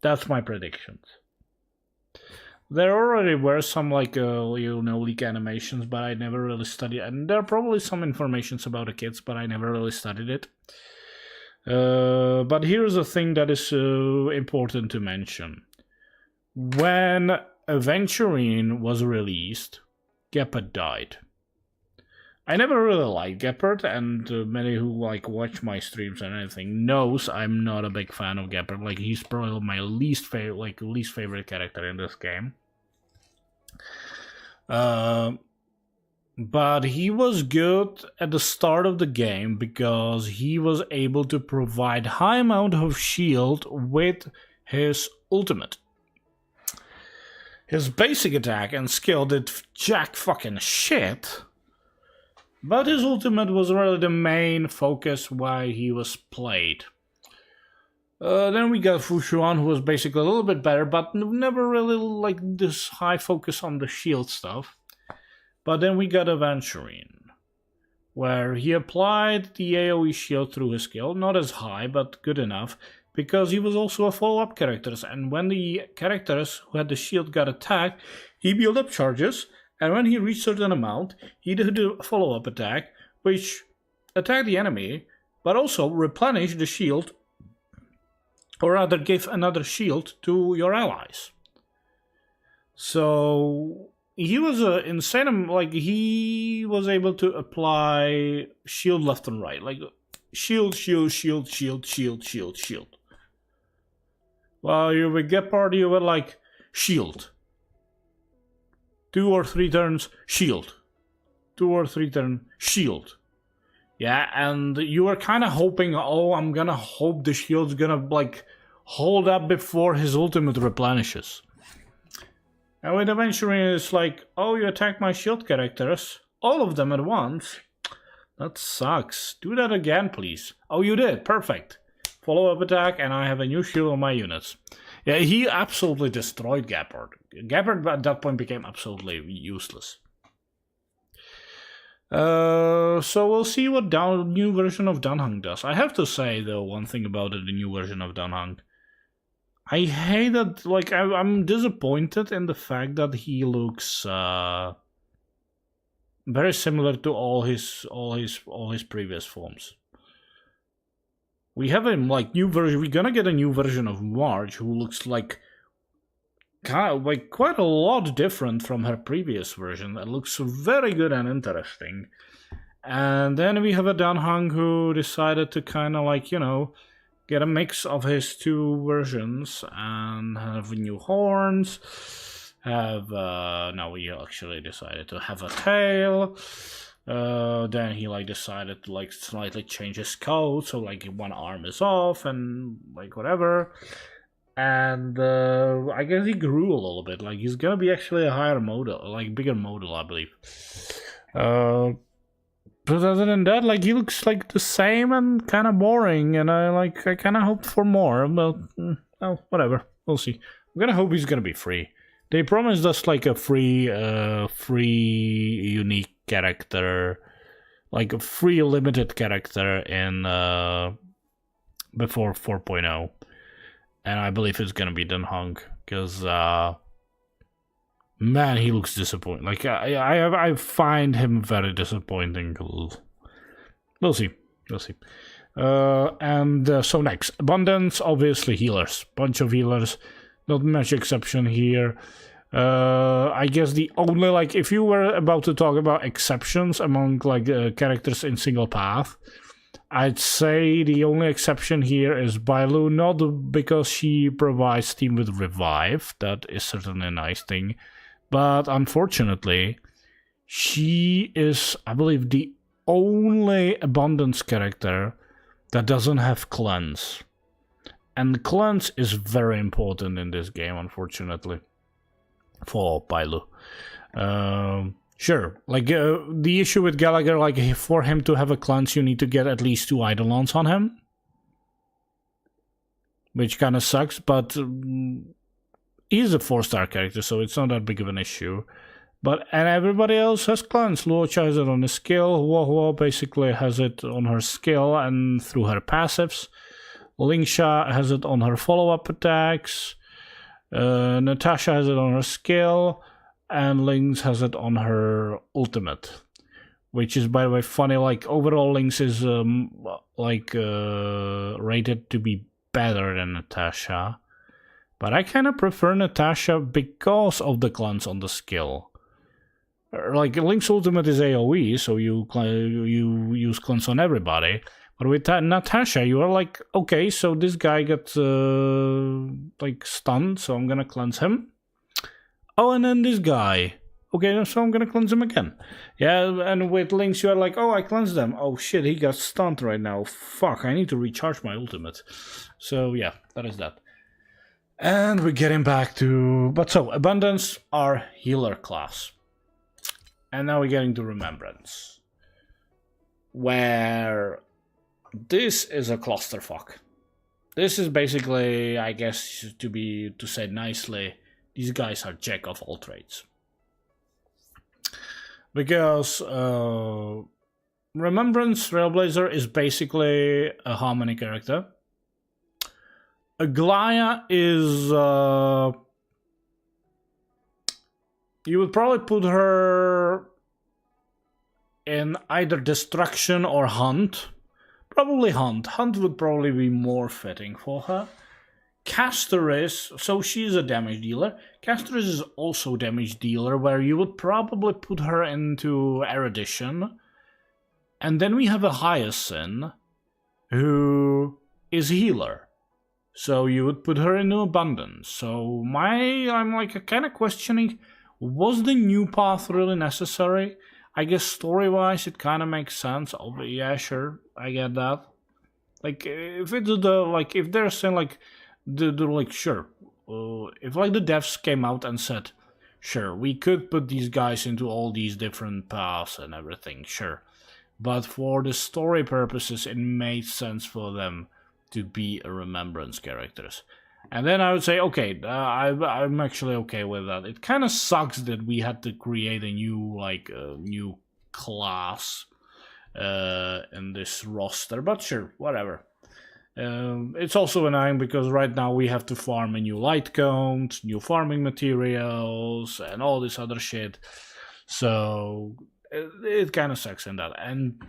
That's my predictions. There already were some like leak animations, but I never really studied, and there are probably some informations about the kids, but I never really studied it. But here's a thing that is important to mention. When Aventurine was released, Gepard died. I never really liked Gepard, and many who like watch my streams and anything knows I'm not a big fan of Gepard. Like, he's probably my least favorite character in this game. But he was good at the start of the game because he was able to provide high amount of shield with his ultimate. His basic attack and skill did jack fucking shit, but his ultimate was really the main focus why he was played. Then we got Fushuan, who was basically a little bit better, but never really like this high focus on the shield stuff. But then we got Aventurine, where he applied the AoE shield through his skill, not as high, but good enough, because he was also a follow-up character, and when the characters who had the shield got attacked, he built up charges, and when he reached a certain amount, he did a follow-up attack, which attacked the enemy, but also replenished the shield, or rather gave another shield to your allies. So he was insane, like, he was able to apply shield left and right, like shield, shield, shield, shield, shield, shield, shield. While you would Gepard, you would like shield. 2 or 3 turns, shield. 2 or 3 turns, shield. Yeah, and you were kind of hoping, oh, I'm gonna hope the shield's gonna like hold up before his ultimate replenishes. And with Aventurine, it's like, oh, you attacked my shield characters, all of them at once. That sucks. Do that again, please. Oh, you did. Perfect. Follow-up attack, and I have a new shield on my units. Yeah, he absolutely destroyed Gepard. Gepard at that point became absolutely useless. So we'll see what new version of Danhong does. I have to say, though, one thing about the new version of Danhong. I hate that, like, I'm disappointed in the fact that he looks very similar to all his previous forms. We have a new version. We're gonna get a new version of Marge who looks like quite a lot different from her previous version. That looks very good and interesting. And then we have a Danhong who decided to kind of like, get a mix of his 2 versions and have new horns. Now we actually decided to have a tail. Then he like decided to like slightly change his code, so like one arm is off and like whatever. And I guess he grew a little bit. Like he's gonna be actually a higher model, like bigger model, I believe. But other than that, like he looks like the same and kind of boring, and I kind of hoped for more. But well, whatever, we'll see. I'm gonna hope he's gonna be free. They promised us like a free unique character, like a free limited character in before 4.0, and I believe it's gonna be Den Hong, because man, he looks disappointing. Like I find him very disappointing. We'll see. So next, abundance, obviously healers, bunch of healers, not much exception here. I guess the only, like, if you were about to talk about exceptions among like characters in single path, I'd say the only exception here is Bailu, not because she provides team with revive, that is certainly a nice thing, but unfortunately, she is, I believe, the only abundance character that doesn't have cleanse. And cleanse is very important in this game, unfortunately, for Bailu. Sure, like the issue with Gallagher, like for him to have a cleanse, you need to get at least 2 Eidolons on him, which kind of sucks, but he's a 4-star character, so it's not that big of an issue. And everybody else has cleanse. Luocha has it on his skill, Huohuo basically has it on her skill and through her passives, Lingsha has it on her follow-up attacks, Natasha has it on her skill, and Lynx has it on her ultimate, which is, by the way, funny. Like overall, Lynx is rated to be better than Natasha, but I kind of prefer Natasha because of the cleanse on the skill. Like Lynx ultimate is AOE, so you use cleanse on everybody. But with Natasha, you are like, okay, so this guy got like stunned, so I'm gonna cleanse him. Oh, and then this guy. Okay, so I'm gonna cleanse him again. Yeah, and with Lynx, you are like, oh, I cleansed them. Oh shit, he got stunned right now. Fuck, I need to recharge my ultimate. So yeah, that is that. And we're getting back to... But so, Abundance are healer class. And now we're getting to Remembrance, where this is a clusterfuck. This is basically, I guess, to say nicely, these guys are jack of all trades. Because Remembrance Railblazer is basically a harmony character. Aglaya is... you would probably put her in either Destruction or Hunt. Probably Hunt. Hunt would probably be more fitting for her. Castoris, so she's a damage dealer. Castoris is also a damage dealer, where you would probably put her into Erudition. And then we have a Hyacinth, who is healer. So you would put her into Abundance. So I'm like kind of questioning, was the new path really necessary? I guess story-wise it kind of makes sense. Yeah, sure, I get that. Like if it's if they're saying like sure, if like the devs came out and said, sure, we could put these guys into all these different paths and everything, sure, but for the story purposes, it made sense for them to be a Remembrance characters. And then I would say, okay, I'm actually okay with that. It kind of sucks that we had to create a new class in this roster, but sure, whatever. It's also annoying because right now we have to farm a new light count, new farming materials, and all this other shit. So it kind of sucks in that. And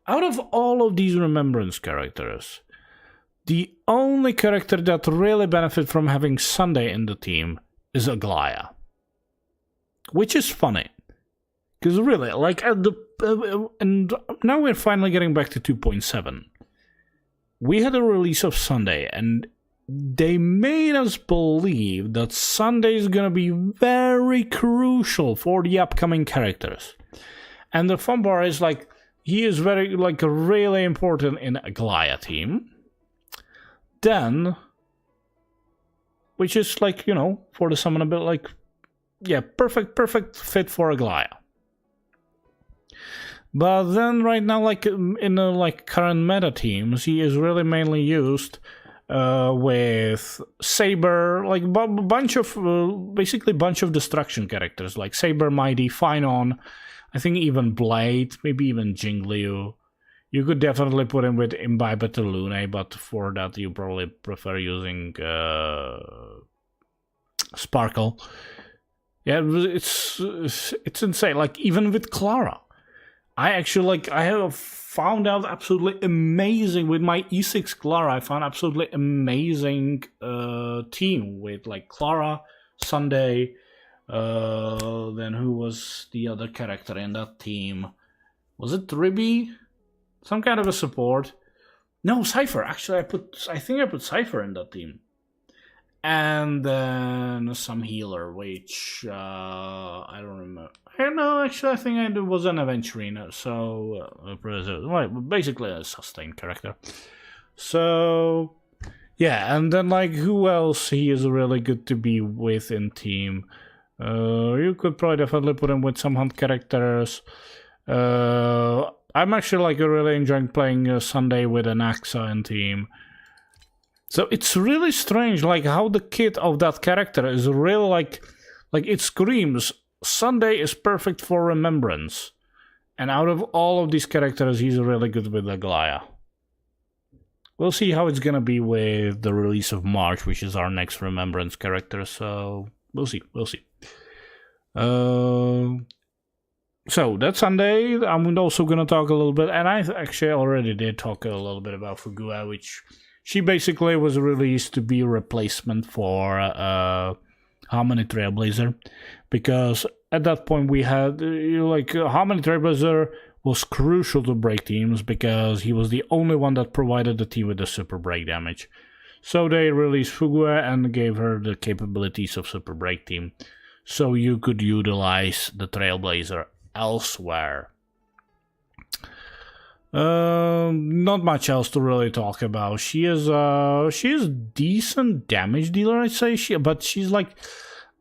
out of all of these Remembrance characters, the only character that really benefits from having Sunday in the team is Aglaya. Which is funny. Because really, like, and now we're finally getting back to 2.7. We had a release of Sunday, and they made us believe that Sunday is going to be very crucial for the upcoming characters. And the fun part is like he is very like really important in a Glaya team. Then, which is like, you know, for the summon a bit like, yeah, perfect fit for a Glaya. But then right now, like in the like current meta teams, he is really mainly used with Saber, like basically bunch of destruction characters like Saber, Mighty, Finon, I think even Blade, maybe even Jingliu. You could definitely put him with Imbibe to Lune, but for that you probably prefer using Sparkle. Yeah, it's insane. Like even with Clara, I have found out absolutely amazing with my E6 Clara. I found absolutely amazing team with like Clara, Sunday. Then who was the other character in that team? Was it Ribby? Some kind of a support. No, Cypher. Actually, I think I put Cypher in that team. And then some healer, which I don't remember. No, actually, I think it was an Aventurina. So, basically a sustain character. So, yeah, and then like who else he is really good to be with in team? You could probably definitely put him with some hunt characters. I'm actually like really enjoying playing Sunday with an Axa in team. So it's really strange, like how the kit of that character is really like it screams Sunday is perfect for Remembrance, and out of all of these characters, he's really good with the Glaya. We'll see how it's gonna be with the release of March, which is our next Remembrance character. So we'll see. So that's Sunday. I'm also gonna talk a little bit, and I actually already did talk a little bit about Fugua, which she basically was released to be a replacement for Harmony Trailblazer, because at that point we had Harmony Trailblazer was crucial to break teams because he was the only one that provided the team with the super break damage. So they released Fugua and gave her the capabilities of super break team, so you could utilize the Trailblazer elsewhere. Not much else to really talk about. She is decent damage dealer, I'd say. But she's like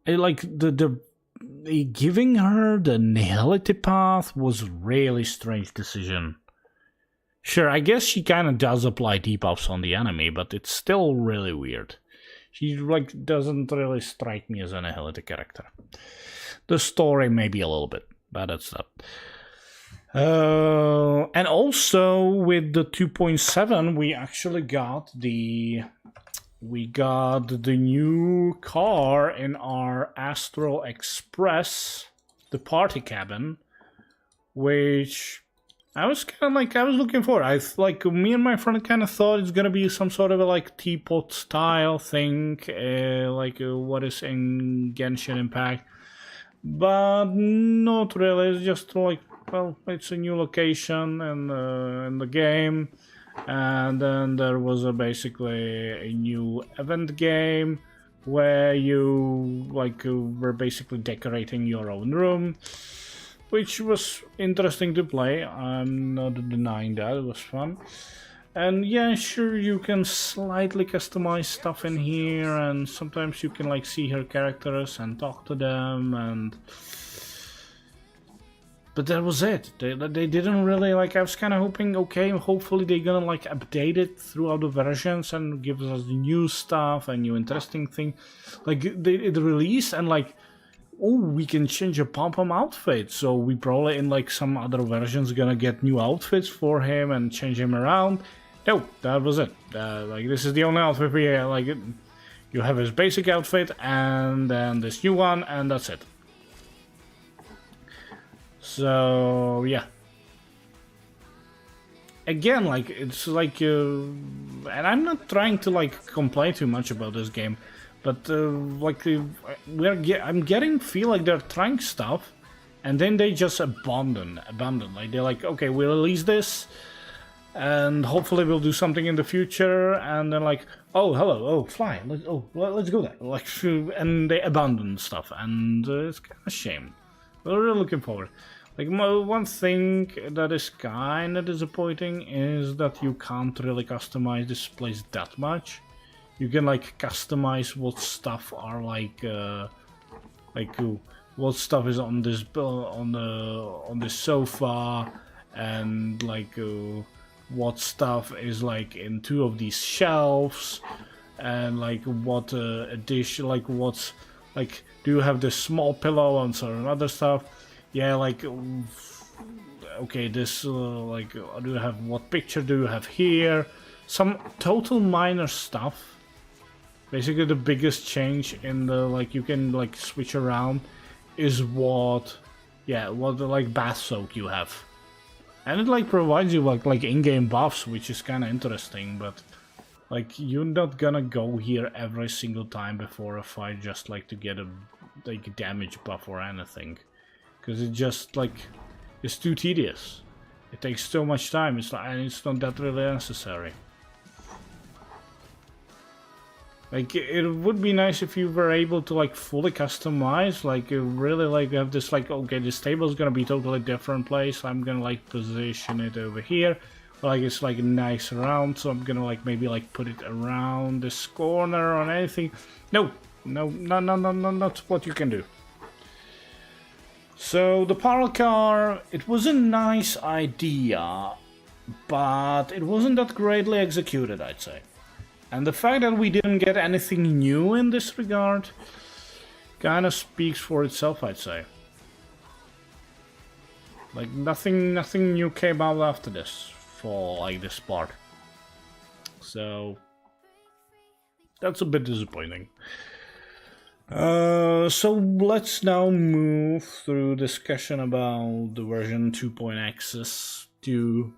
the giving her the Nihility path was really strange decision. Sure, I guess she kind of does apply debuffs on the enemy, but it's still really weird. She like doesn't really strike me as a Nihility character. The story maybe a little bit, but that's that. And also with the 2.7 we actually got the new car in our Astral Express, the party cabin, which I was looking for. Me and my friend kind of thought it's gonna be some sort of a like teapot style thing, what is in Genshin Impact, but not really. It's just like, well, it's a new location in the game, and then there was basically a new event game where you were basically decorating your own room, which was interesting to play. I'm not denying that, it was fun. And yeah, sure, you can slightly customize stuff in here, and sometimes you can like see her characters and talk to them, but that was it. They didn't really like. I was kind of hoping, okay, hopefully they're gonna like update it throughout the versions and give us new stuff and new interesting thing. Like it released and like, oh, we can change a pom-pom outfit. So we probably in like some other versions gonna get new outfits for him and change him around. No, that was it. Like this is the only outfit we like. You have his basic outfit and then this new one, and that's it. So yeah, again, like it's like, and I'm not trying to like complain too much about this game, but I'm getting feel like they're trying stuff, and then they just abandon. Like they're like, okay, we'll release this, and hopefully we'll do something in the future, and then like, oh hello, oh fly, let's go there, like, and they abandon stuff, and it's kind of a shame. We're really looking forward. Like, one thing that is kind of disappointing is that you can't really customize this place that much. You can like customize what stuff are like what stuff is on this on the sofa, and like what stuff is like in two of these shelves, and like what addition, like what's like, do you have this small pillow and certain other stuff? Yeah, like okay, this like do you have, what picture do you have here? Some total minor stuff. Basically, the biggest change in the like you can like switch around is what, yeah, what like bath soak you have, and it like provides you like in-game buffs, which is kind of interesting. But like you're not gonna go here every single time before a fight just like to get a like damage buff or anything, because it just like it's too tedious. It takes so much time. It's like, and it's not that really necessary. Like, it would be nice if you were able to like fully customize, like really like have this like, okay, this table is gonna be totally different place, I'm gonna like position it over here, like it's like nice round, so I'm gonna like maybe like put it around this corner or anything. No, not what you can do. So the parlor car, it was a nice idea, but it wasn't that greatly executed, I'd say. And the fact that we didn't get anything new in this regard kind of speaks for itself, I'd say. Like nothing new came out after this for like this part. So that's a bit disappointing. So let's now move through discussion about the version 2.x to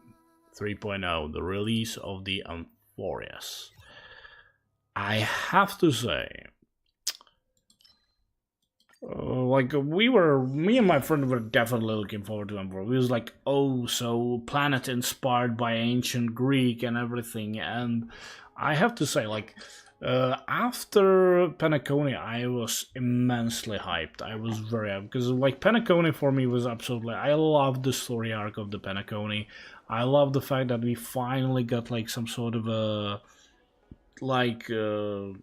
3.0, the release of the Amphorius. I have to say, like me and my friend were definitely looking forward to Amphorius. We was like, oh, so planet inspired by ancient Greek and everything. And I have to say, like, after Penacony, I was immensely hyped. I was very hyped because like Penacony for me was absolutely, I loved the story arc of the Penacony. I love the fact that we finally got like some sort of a like deal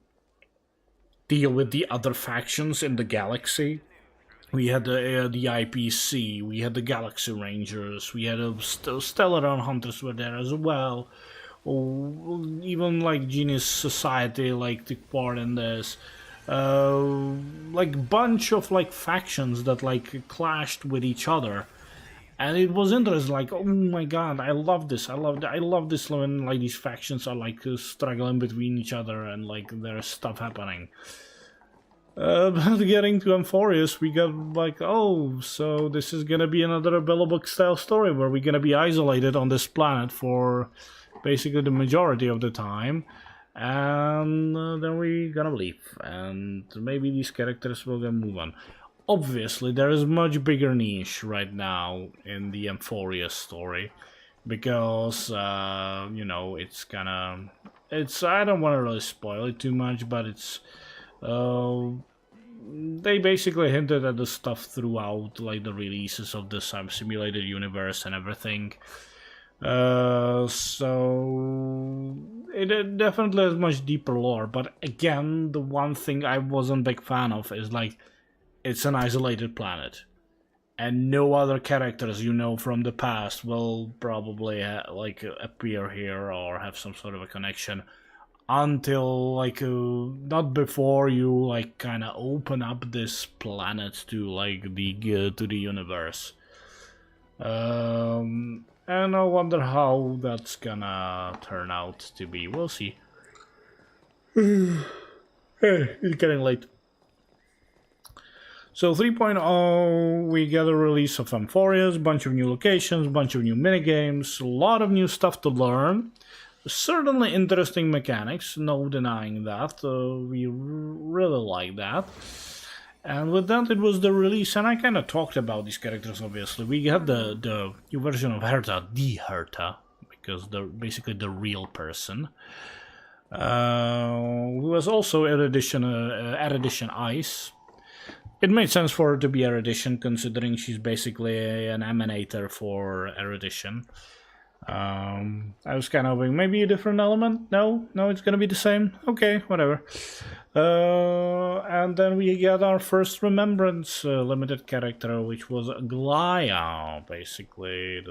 with the other factions in the galaxy. We had the IPC, we had the Galaxy Rangers, we had Stellar Hunters were there as well. Or even like Genius Society like took part in this. Like bunch of like factions that like clashed with each other. And it was interesting, like, oh my god, I love this. I love this when like these factions are like struggling between each other and like there's stuff happening. But getting to Amphorius, we got like, oh, so this is gonna be another Bella Book style story where we're gonna be isolated on this planet for basically the majority of the time, and then we're gonna leave, and maybe these characters will then move on. Obviously, there is much bigger niche right now in the Amphorius story, because, you know, it's kinda, I don't want to really spoil it too much, but it's, they basically hinted at the stuff throughout, like, the releases of the simulated universe and everything. So it definitely has much deeper lore, but again, the one thing I wasn't a big fan of is, like, it's an isolated planet, and no other characters you know from the past will probably like appear here or have some sort of a connection until like not before you like kind of open up this planet to like the to the universe. And I wonder how that's gonna turn out to be. We'll see. It's getting late. So 3.0, we get a release of Amphorius, bunch of new locations, bunch of new minigames, a lot of new stuff to learn. Certainly interesting mechanics, no denying that. We really like that. And with that, it was the release, and I kind of talked about these characters, obviously. We had the new version of Herta, the Herta, because they're basically the real person. Who was also Erudition Ice. it made sense for her to be erudition, considering she's basically an emanator for erudition. I was kind of hoping maybe a different element. No, it's gonna be the same. Okay, whatever. And then we got our first Remembrance limited character, which was Glaya, basically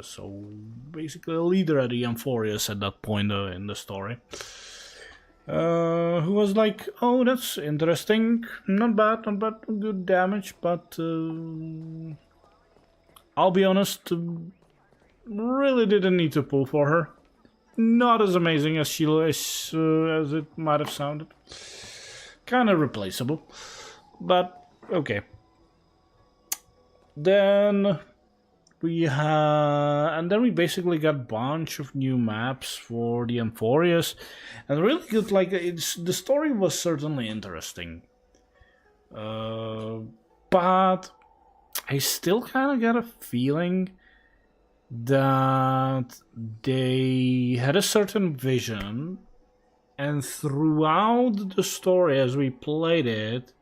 basically a leader at the Amphorius at that point in the story. Who was like, oh, that's interesting, not bad, good damage, but I'll be honest, really didn't need to pull for her. Not as amazing as she as it might have sounded. Kind of replaceable, but okay. Then we basically got a bunch of new maps for the Amphorius, and really good. Like the story was certainly interesting, but I still kind of got a feeling that they had a certain vision, and throughout the story as we played it,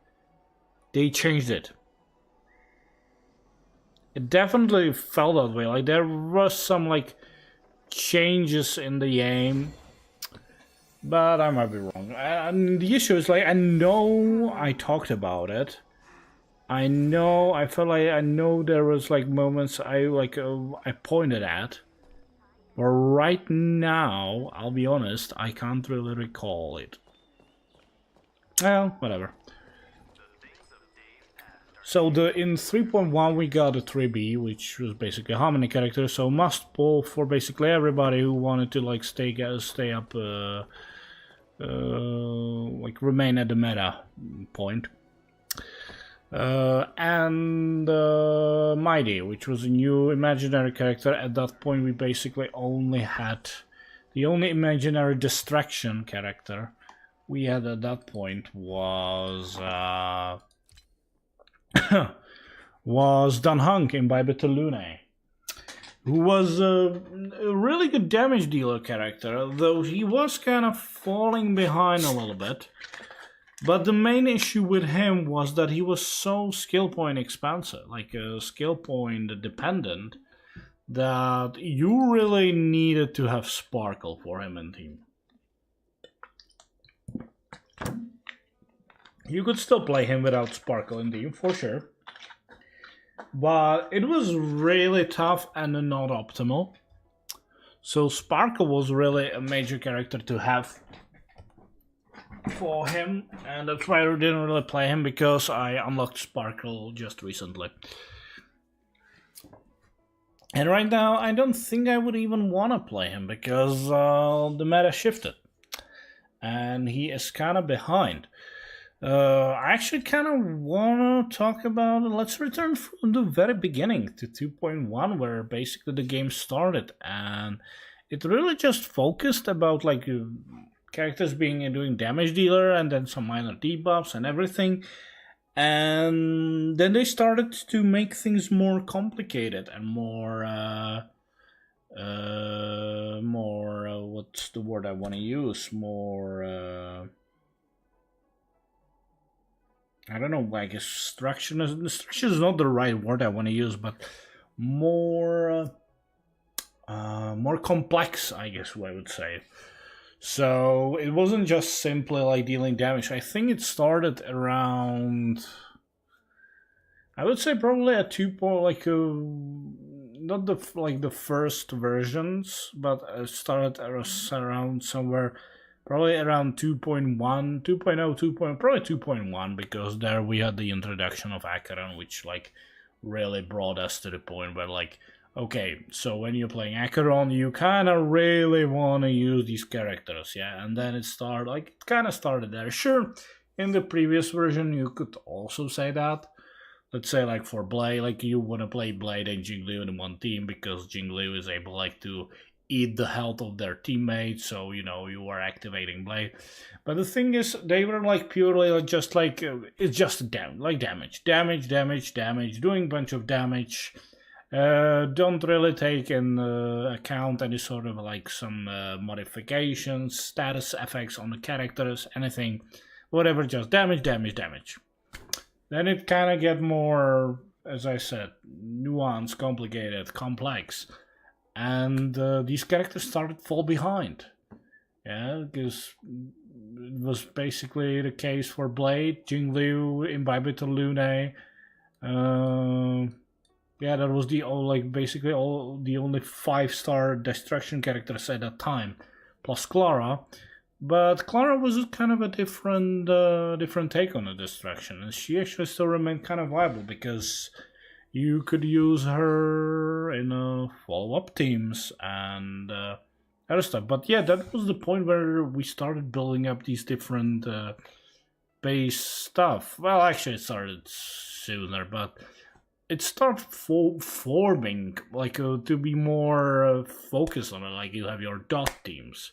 they changed it. It definitely felt that way. Like there was some like changes in the game, but I might be wrong. And the issue is like I know I talked about it. I know there was like moments I pointed at, but right now, I'll be honest, I can't really recall it. Well, whatever. So in 3.1 we got a 3B, which was basically a harmony character, so must pull for basically everybody who wanted to like stay up, like remain at the meta point. And Mighty, which was a new imaginary character. At that point we basically only had the only imaginary distraction character we had at that point was was Dan Hunk in By Bitter Lune, who was a really good damage dealer character, though he was kind of falling behind a little bit. But the main issue with him was that he was so skill point expansive, like skill point dependent, that you really needed to have Sparkle for him in team. You could still play him without Sparkle in team, for sure. But it was really tough and not optimal. So Sparkle was really a major character to have for him, and that's why I didn't really play him, because I unlocked Sparkle just recently. And right now I don't think I would even want to play him, because the meta shifted and he is kind of behind. I actually kind of want to talk about, let's return from the very beginning to 2.1, where basically the game started, and it really just focused about like characters doing damage dealer and then some minor debuffs and everything. And then they started to make things more complicated and more what's the word I want to use? More I don't know, I guess destruction is not the right word I want to use, but more complex, I guess I would say. So it wasn't just simply like dealing damage. I think it started around, I would say probably at 2. Not the first versions, but it started around somewhere, probably around 2.1, 2.0, probably 2.1, because there we had the introduction of Acheron, which like really brought us to the point where like, okay, so when you're playing Acheron, you kind of really want to use these characters, yeah? And then it kind of started there. Sure, in the previous version, you could also say that. Let's say, like, for Blade, like, you want to play Blade and Jingliu in one team, because Jingliu is able, like, to eat the health of their teammates, so, you know, you are activating Blade. But the thing is, they were, like, purely just, like, it's just damage, doing a bunch of damage. Don't really take in account any sort of like some modifications, status effects on the characters, anything, whatever, just damage. Then it kind of get more, as I said, nuanced, complicated, complex, and these characters started to fall behind. Yeah, because it was basically the case for Blade, Jingliu, Imbibitor Lune. Yeah, that was the basically the only 5-star destruction characters at that time, plus Clara. But Clara was kind of a different take on the destruction, and she actually still remained kind of viable because you could use her in follow-up teams and other stuff. But yeah, that was the point where we started building up these different base stuff. Well, actually, it started sooner, but it started forming to be more focused on it. Like you have your dot teams,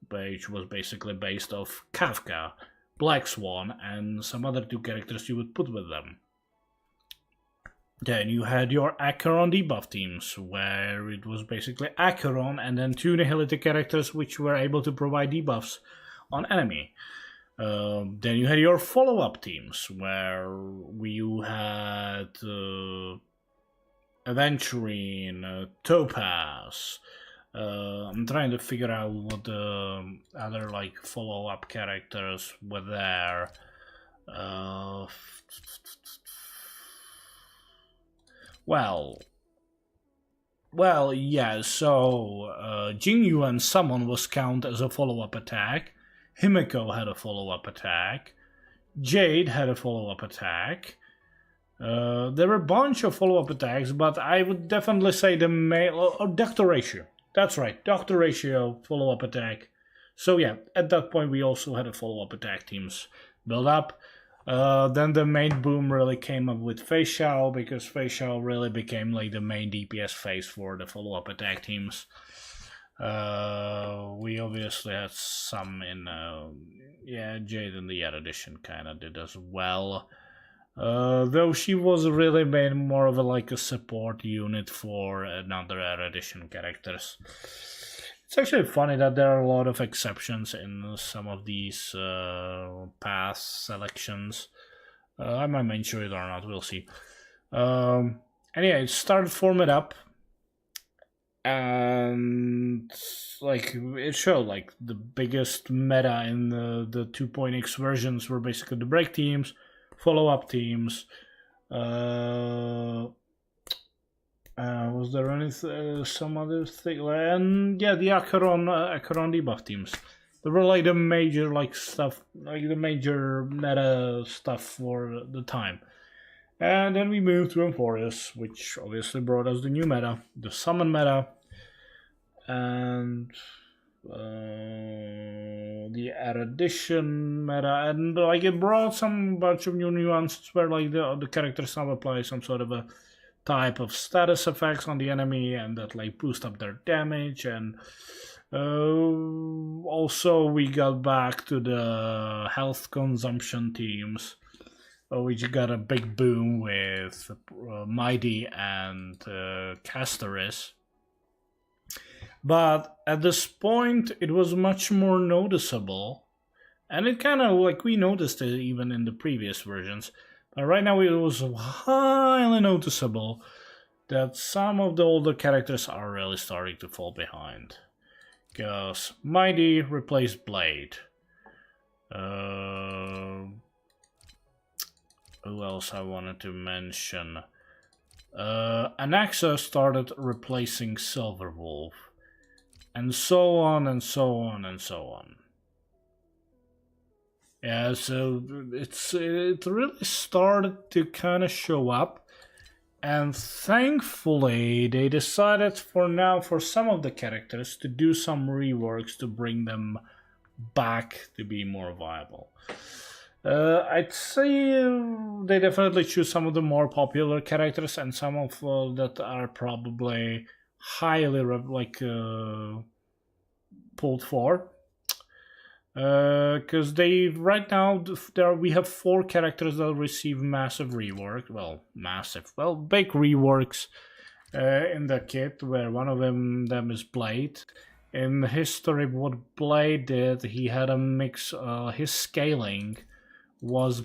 which was basically based off Kafka, Black Swan, and some other 2 characters you would put with them. Then you had your Acheron debuff teams, where it was basically Acheron and then 2 Nihility characters which were able to provide debuffs on enemy. Then you had your follow-up teams, where you had Aventurine, Topaz. I'm trying to figure out what the other follow-up characters were there. Well, yeah. So Jingyuan Summon was counted as a follow-up attack. Himiko had a follow-up attack. Jade had a follow-up attack. There were a bunch of follow-up attacks, but I would definitely say the male Dr. Ratio. That's right, Dr. Ratio follow-up attack. So yeah, at that point we also had a follow-up attack teams build up. Then the main boom really came up with Fei Xiao, because Fei Xiao really became the main DPS phase for the follow-up attack teams. We obviously had some in Jade in the Ed edition kind of did as well. Though she was really made more of a support unit for another Ed edition characters. It's actually funny that there are a lot of exceptions in some of these path selections. I might mention it or not, we'll see. Anyway, it started forming up, and it showed the biggest meta in the 2.x versions were basically the break teams, follow-up teams. Was there anything, some other thing? And yeah, the Acheron debuff teams. They were the major stuff, the major meta stuff for the time. And then we moved to Emphorius, which obviously brought us the new meta, the summon meta, and the erudition meta, and it brought some bunch of new nuances where the characters now apply some sort of a type of status effects on the enemy, and that boost up their damage. And also we got back to the health consumption teams, which got a big boom with Mighty and Castoris. But at this point it was much more noticeable, and it kind of we noticed it even in the previous versions. Right now it was highly noticeable that some of the older characters are really starting to fall behind. Because Mighty replaced Blade. Who else I wanted to mention? Anaxa started replacing Silverwolf. And so on and so on and so on. Yeah, so it really started to kind of show up, and thankfully they decided for some of the characters to do some reworks to bring them back to be more viable. I'd say they definitely choose some of the more popular characters and some of that are probably highly pulled for. Because right now we have 4 characters that receive massive rework. Big reworks in the kit, where one of them is Blade. In history, what Blade did, he had a mix. His scaling was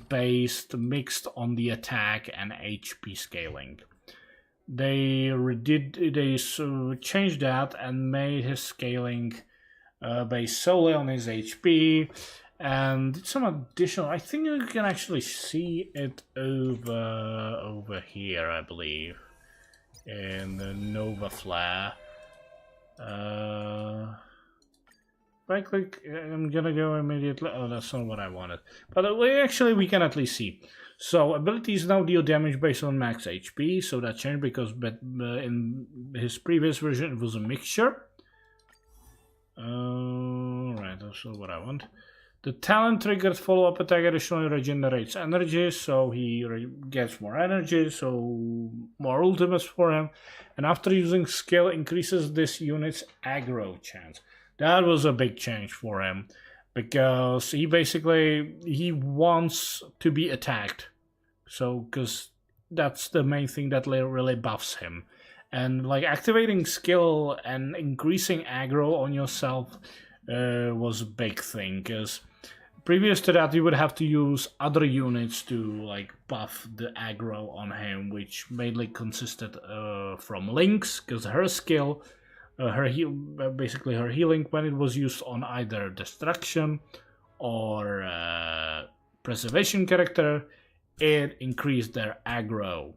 mixed on the attack and HP scaling. They changed that and made his scaling based solely on his HP, and some additional. I think you can actually see it over here, I believe, in the Nova Flare. If I click, I'm gonna go immediately. Oh, that's not what I wanted. But we can at least see. So abilities now deal damage based on max HP. So that changed because in his previous version it was a mixture. Right, that's not what I want. The talent triggered follow-up attack additionally regenerates energy, so he gets more energy, so more ultimates for him. And after using skill, increases this unit's aggro chance. That was a big change for him, because he wants to be attacked. So, because that's the main thing that really buffs him. And like activating skill and increasing aggro on yourself was a big thing, because previous to that you would have to use other units to like buff the aggro on him, which mainly consisted from Lynx, because her skill, her healing, when it was used on either destruction or preservation character, it increased their aggro.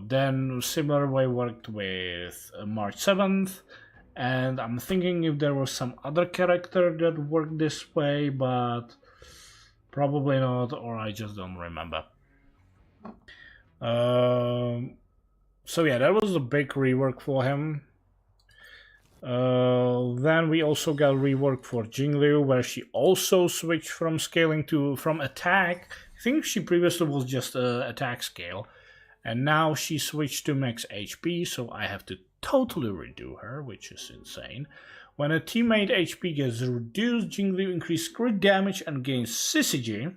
Then similar way worked with March 7th, and I'm thinking if there was some other character that worked this way, but probably not, or I just don't remember. So yeah, that was a big rework for him. Then we also got rework for Jingliu, where she also switched from scaling from attack. I think she previously was just attack scale, and now she switched to max HP, so I have to totally redo her, which is insane. When a teammate HP gets reduced, Jingliu increases crit damage and gains syzygy.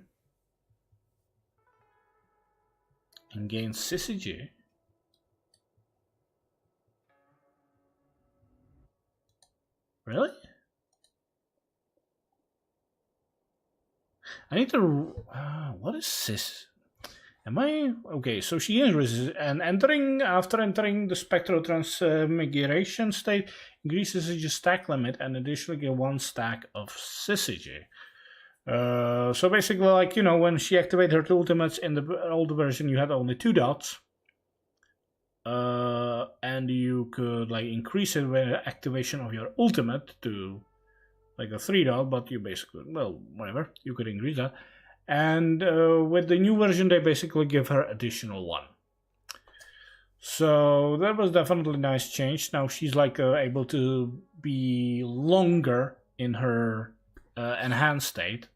Really? I need to. What is this? Am I okay? So she is resist, and after entering the spectral transmigration state, increases the stack limit and additionally get 1 stack of syzygy. So basically, like when she activated her ultimates in the old version, you had only 2 dots. And you could like increase it with activation of your ultimate to like a 3 dot, but you basically, well, whatever, you could increase that. And with the new version, they basically give her additional 1. So that was definitely a nice change. Now she's like able to be longer in her enhanced state.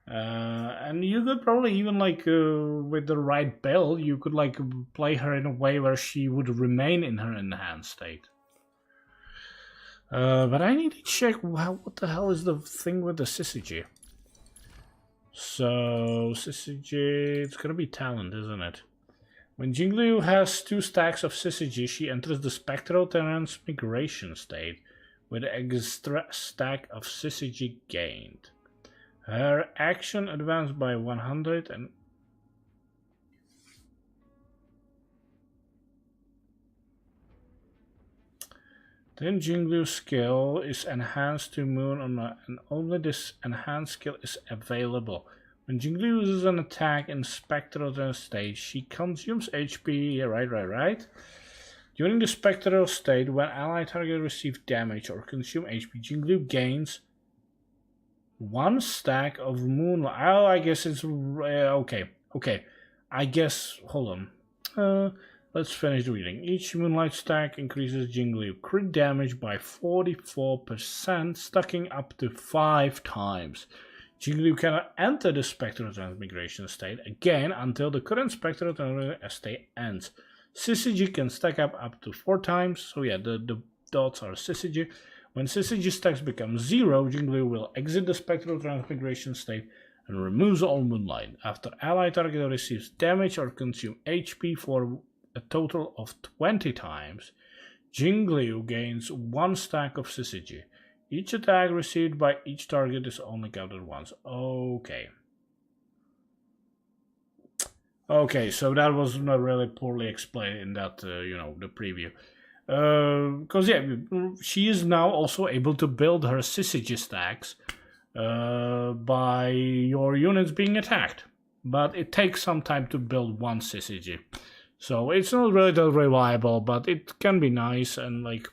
And you could probably even like with the right build, you could like play her in a way where she would remain in her enhanced state. But I need to check what the hell is the thing with the syzygy. So syzygy, it's gonna be talent, isn't it? When Jingliu has 2 stacks of syzygy, she enters the spectral transmigration state with an extra stack of syzygy gained. Her action advanced by 100 and then Jingliu's skill is enhanced to Moon and only this enhanced skill is available. When Jingliu uses an attack in spectral state, she consumes HP. Right. During the spectral state, when allied target receives damage or consume HP, Jingliu gains 1 stack of moonlight. Oh, I guess it's okay. I guess, hold on. Let's finish the reading. Each moonlight stack increases Jingliu crit damage by 44%, stacking up to 5 times. Jingliu cannot enter the spectral transmigration state again until the current spectral transmigration state ends. Syzygy can stack up to 4 times. So yeah, the dots are syzygy. When syzygy stacks become 0, Jingliu will exit the spectral transmigration state and removes all moonlight. After allied target receives damage or consume HP for a total of 20 times, Jingliu gains 1 stack of syzygy. Each attack received by each target is only counted once. Okay. Okay, so that was not really poorly explained in that, you know, the preview. Because, yeah, she is now also able to build her syzygy stacks by your units being attacked. But it takes some time to build one syzygy. So it's not really that reliable, but it can be nice and like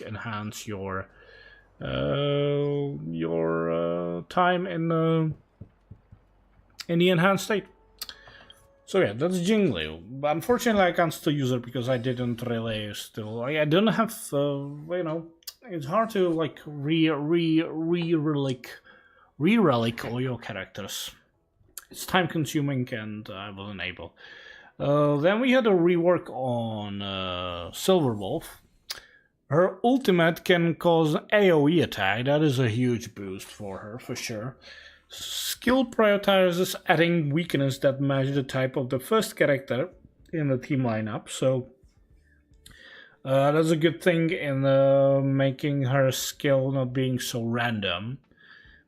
enhance your time in the enhanced state. So yeah, that's Jingli. But unfortunately, I can't still use it because I didn't really still. I don't have. You know, it's hard to like re-relic all your characters. It's time consuming, and I wasn't able. Then we had a rework on Silverwolf. Her ultimate can cause AoE attack. That is a huge boost for her, for sure. Skill prioritizes adding weakness that match the type of the first character in the team lineup. So that's a good thing in making her skill not being so random.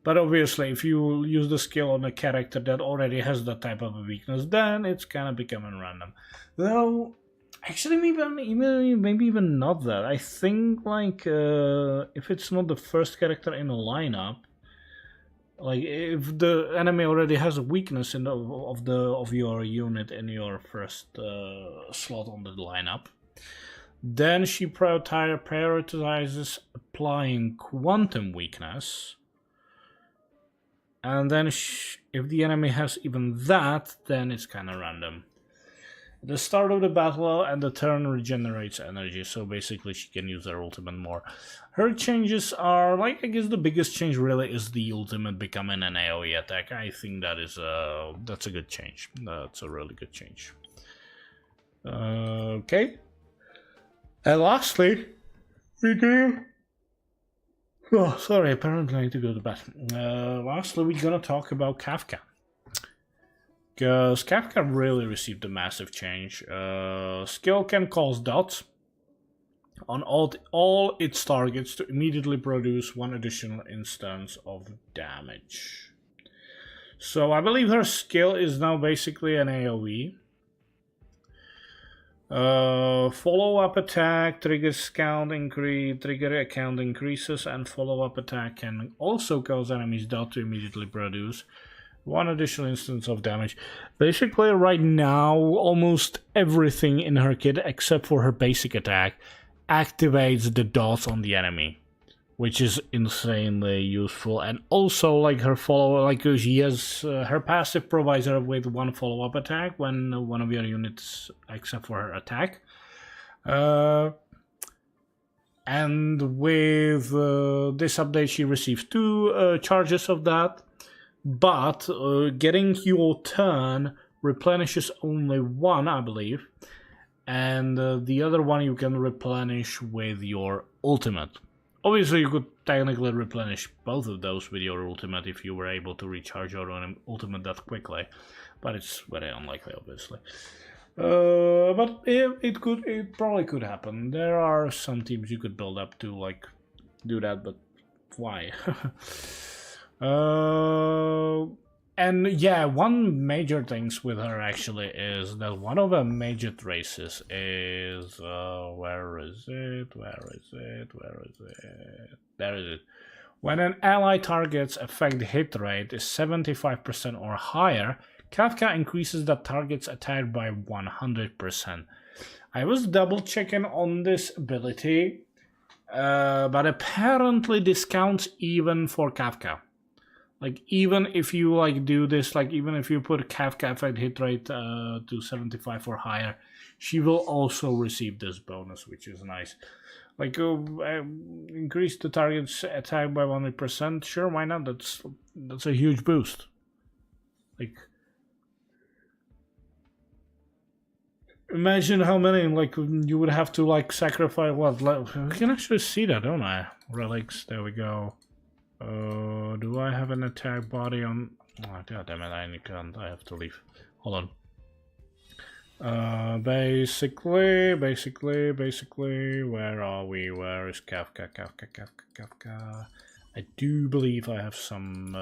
But obviously, if you use the skill on a character that already has that type of a weakness, then it's kind of becoming random. Though, actually, maybe even not that. I think like if it's not the first character in a lineup, like if the enemy already has a weakness in of your unit in your first slot on the lineup, then she prioritizes applying quantum weakness. And then if the enemy has even that, then it's kind of random. At the start of the battle and the turn regenerates energy, so basically she can use her ultimate more. Her changes are, like, I guess the biggest change really is the ultimate becoming an AoE attack. I think that is that's a good change. That's a really good change. Okay. And lastly, we do... Oh, sorry, apparently I need to go to bed. Lastly, we're gonna talk about Kafka. Because Kafka really received a massive change. Skill can cause dots on all its targets to immediately produce one additional instance of damage. So I believe her skill is now basically an AoE. Follow-up attack triggers count increase, trigger account increases, and follow-up attack can also cause enemies dot to immediately produce one additional instance of damage. Basically, right now, almost everything in her kit, except for her basic attack, activates the dots on the enemy, which is insanely useful. And also, like her follow, like she has her passive provides her with one follow-up attack when one of your units, except for her attack. And with this update, she receives 2 charges of that. But getting your turn replenishes only 1, I believe. And the other one you can replenish with your ultimate. Obviously, you could technically replenish both of those with your ultimate if you were able to recharge your own ultimate that quickly. But it's very unlikely, obviously. But it probably could happen. There are some teams you could build up to like do that, but why? And yeah, one major things with her actually is that one of her major traces is where is it? There is it. When an ally target's effect hit rate is 75% or higher, Kafka increases that target's attack by 100%. I was double checking on this ability, but apparently this counts even for Kafka. Like, even if you, like, do this, like, even if you put Kafka effect hit rate to 75 or higher, she will also receive this bonus, which is nice. Like, increase the target's attack by 100%, sure, why not? That's a huge boost. Like, imagine how many, like, you would have to, like, sacrifice, what, we can actually see that, don't I? Relics, there we go. Do I have an attack body on... Oh, god damn it, I can't. I have to leave. Hold on. Basically, where are we? Where is Kafka? Kafka. I do believe I have some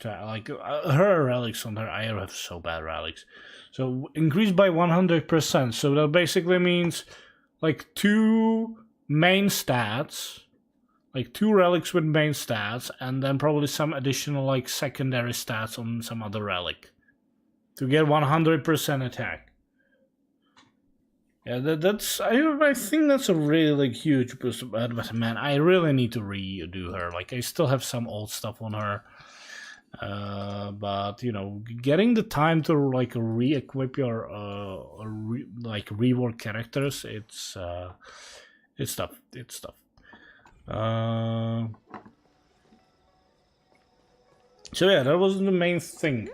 Like her relics on her, I have so bad relics. So increased by 100%. So that basically means like 2 main stats, like 2 relics with main stats, and then probably some additional like secondary stats on some other relic to get 100% attack. Yeah, that's I think that's a really like huge boost. But man, I really need to redo her. Like I still have some old stuff on her. But you know, getting the time to like re-equip your like rework characters, it's tough. It's tough. So yeah, that was the main thing.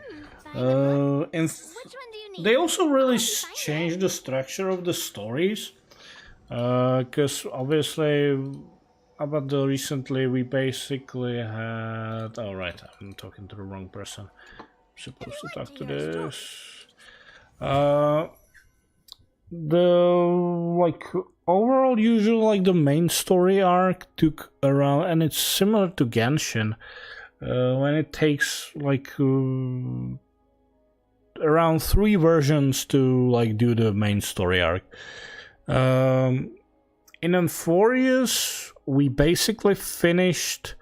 And Which one do you need? they also really Fine. changed the structure of the stories, because obviously about the recently we basically had. Oh right, I'm talking to the wrong person. I'm supposed to talk to this. The like overall usually like the main story arc took around, and it's similar to Genshin, when it takes like around 3 versions to like do the main story arc. In Amphorius, we basically finished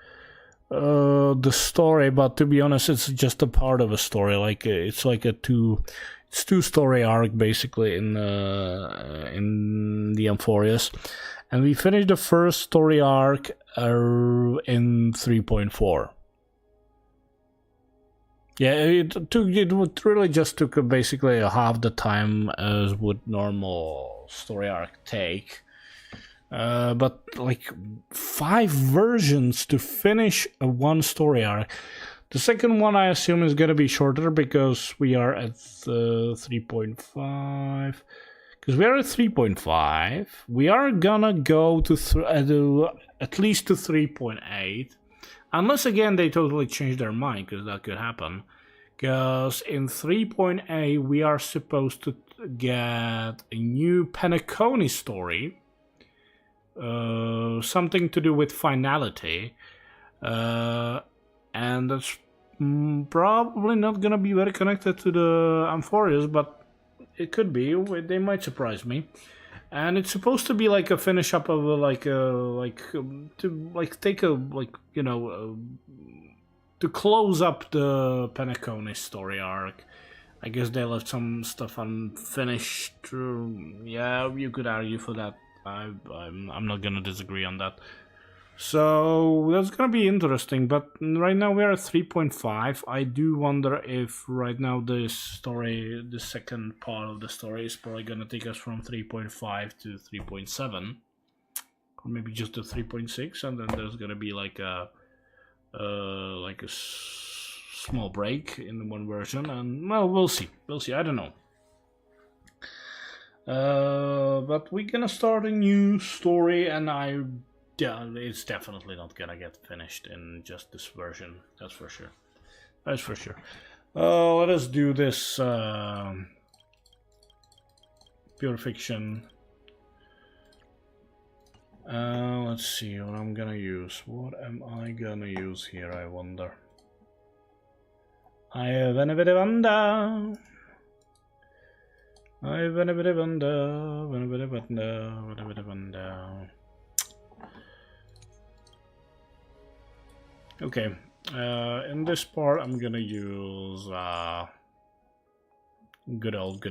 the story, but to be honest, it's just a part of a story. Like it's like a 2 story arc basically in the Amphorius, and we finished the first story arc in 3.4. Yeah, it really just took basically half the time as would normal story arc take. But like 5 versions to finish a 1 story arc. The second one I assume is gonna be shorter because we are at 3.5. Because we are at 3.5, we are gonna go to at least to 3.8. Unless, again, they totally change their mind, because that could happen. Because in 3.8, we are supposed to get a new Penacony story. Something to do with finality. And that's probably not going to be very connected to the Amphorius, but it could be. They might surprise me. And it's supposed to be like a finish up of to close up the Penacony story arc. I guess they left some stuff unfinished. Yeah, you could argue for that. I'm not gonna disagree on that. So that's gonna be interesting. But right now we are at 3.5. I do wonder if right now this story, the second part of the story, is probably gonna take us from 3.5 to 3.7, or maybe just to 3.6, and then there's gonna be like a small break in one version, and well, we'll see. I don't know. But we're gonna start a new story, and it's definitely not gonna get finished in just this version. That's for sure. Let us do this pure fiction. Let's see what I'm gonna use. What am I gonna use here, I wonder? I have a bit of wonder. Okay, in this part I'm gonna use good old.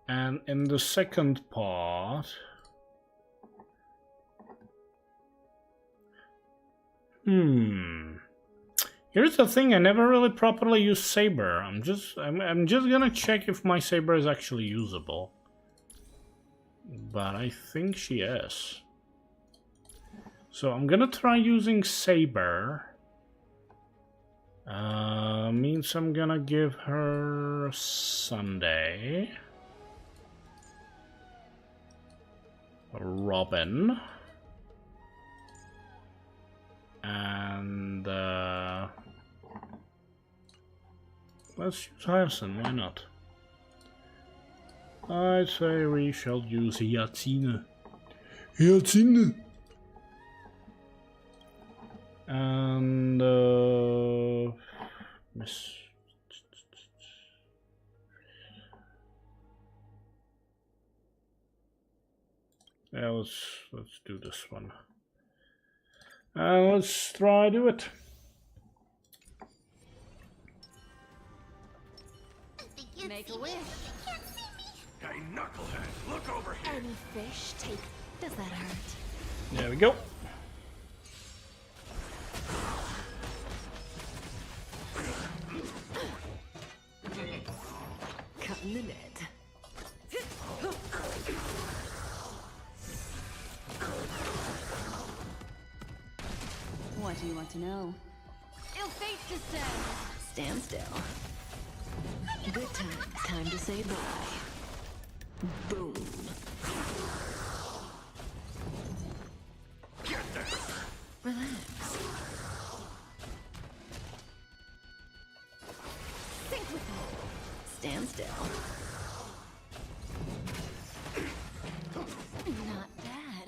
And in the second part, here's the thing, I never really properly used Saber. I'm just gonna check if my Saber is actually usable. But I think she is. So I'm gonna try using Saber. Means I'm gonna give her Sunday. Robin. And let's use Hyacinth, why not? I'd say we shall use Hyacinth. And miss. Yeah, let's do this one. Let's try do it. Make a wish. Hey, knucklehead, look over here. Any fish take. Does that hurt? There we go. Cut in the net. What do you want to know? Ill fate descend. Stand still. Good time. Time to say bye. Boom. Relax. Think with me. Stand still. Not bad.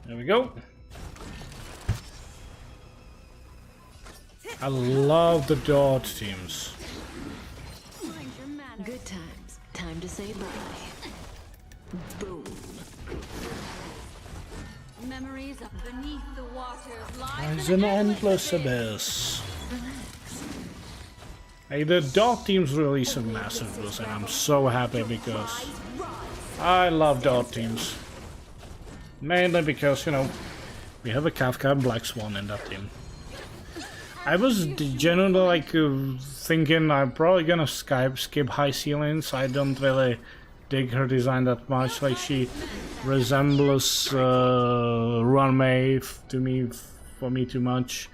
There we go. I love the dot teams. Mind your manners. Good times. Time to say bye. Boom. Memories up beneath the waters There's an endless abyss. Hey, the dot teams release a massive boost, and I'm so happy because I love dot teams. Mainly because, you know, we have a Kafka and Black Swan in that team. I was genuinely like thinking I'm probably gonna skip High Ceilings. I don't really dig her design that much. Like she resembles Runmei for me too much.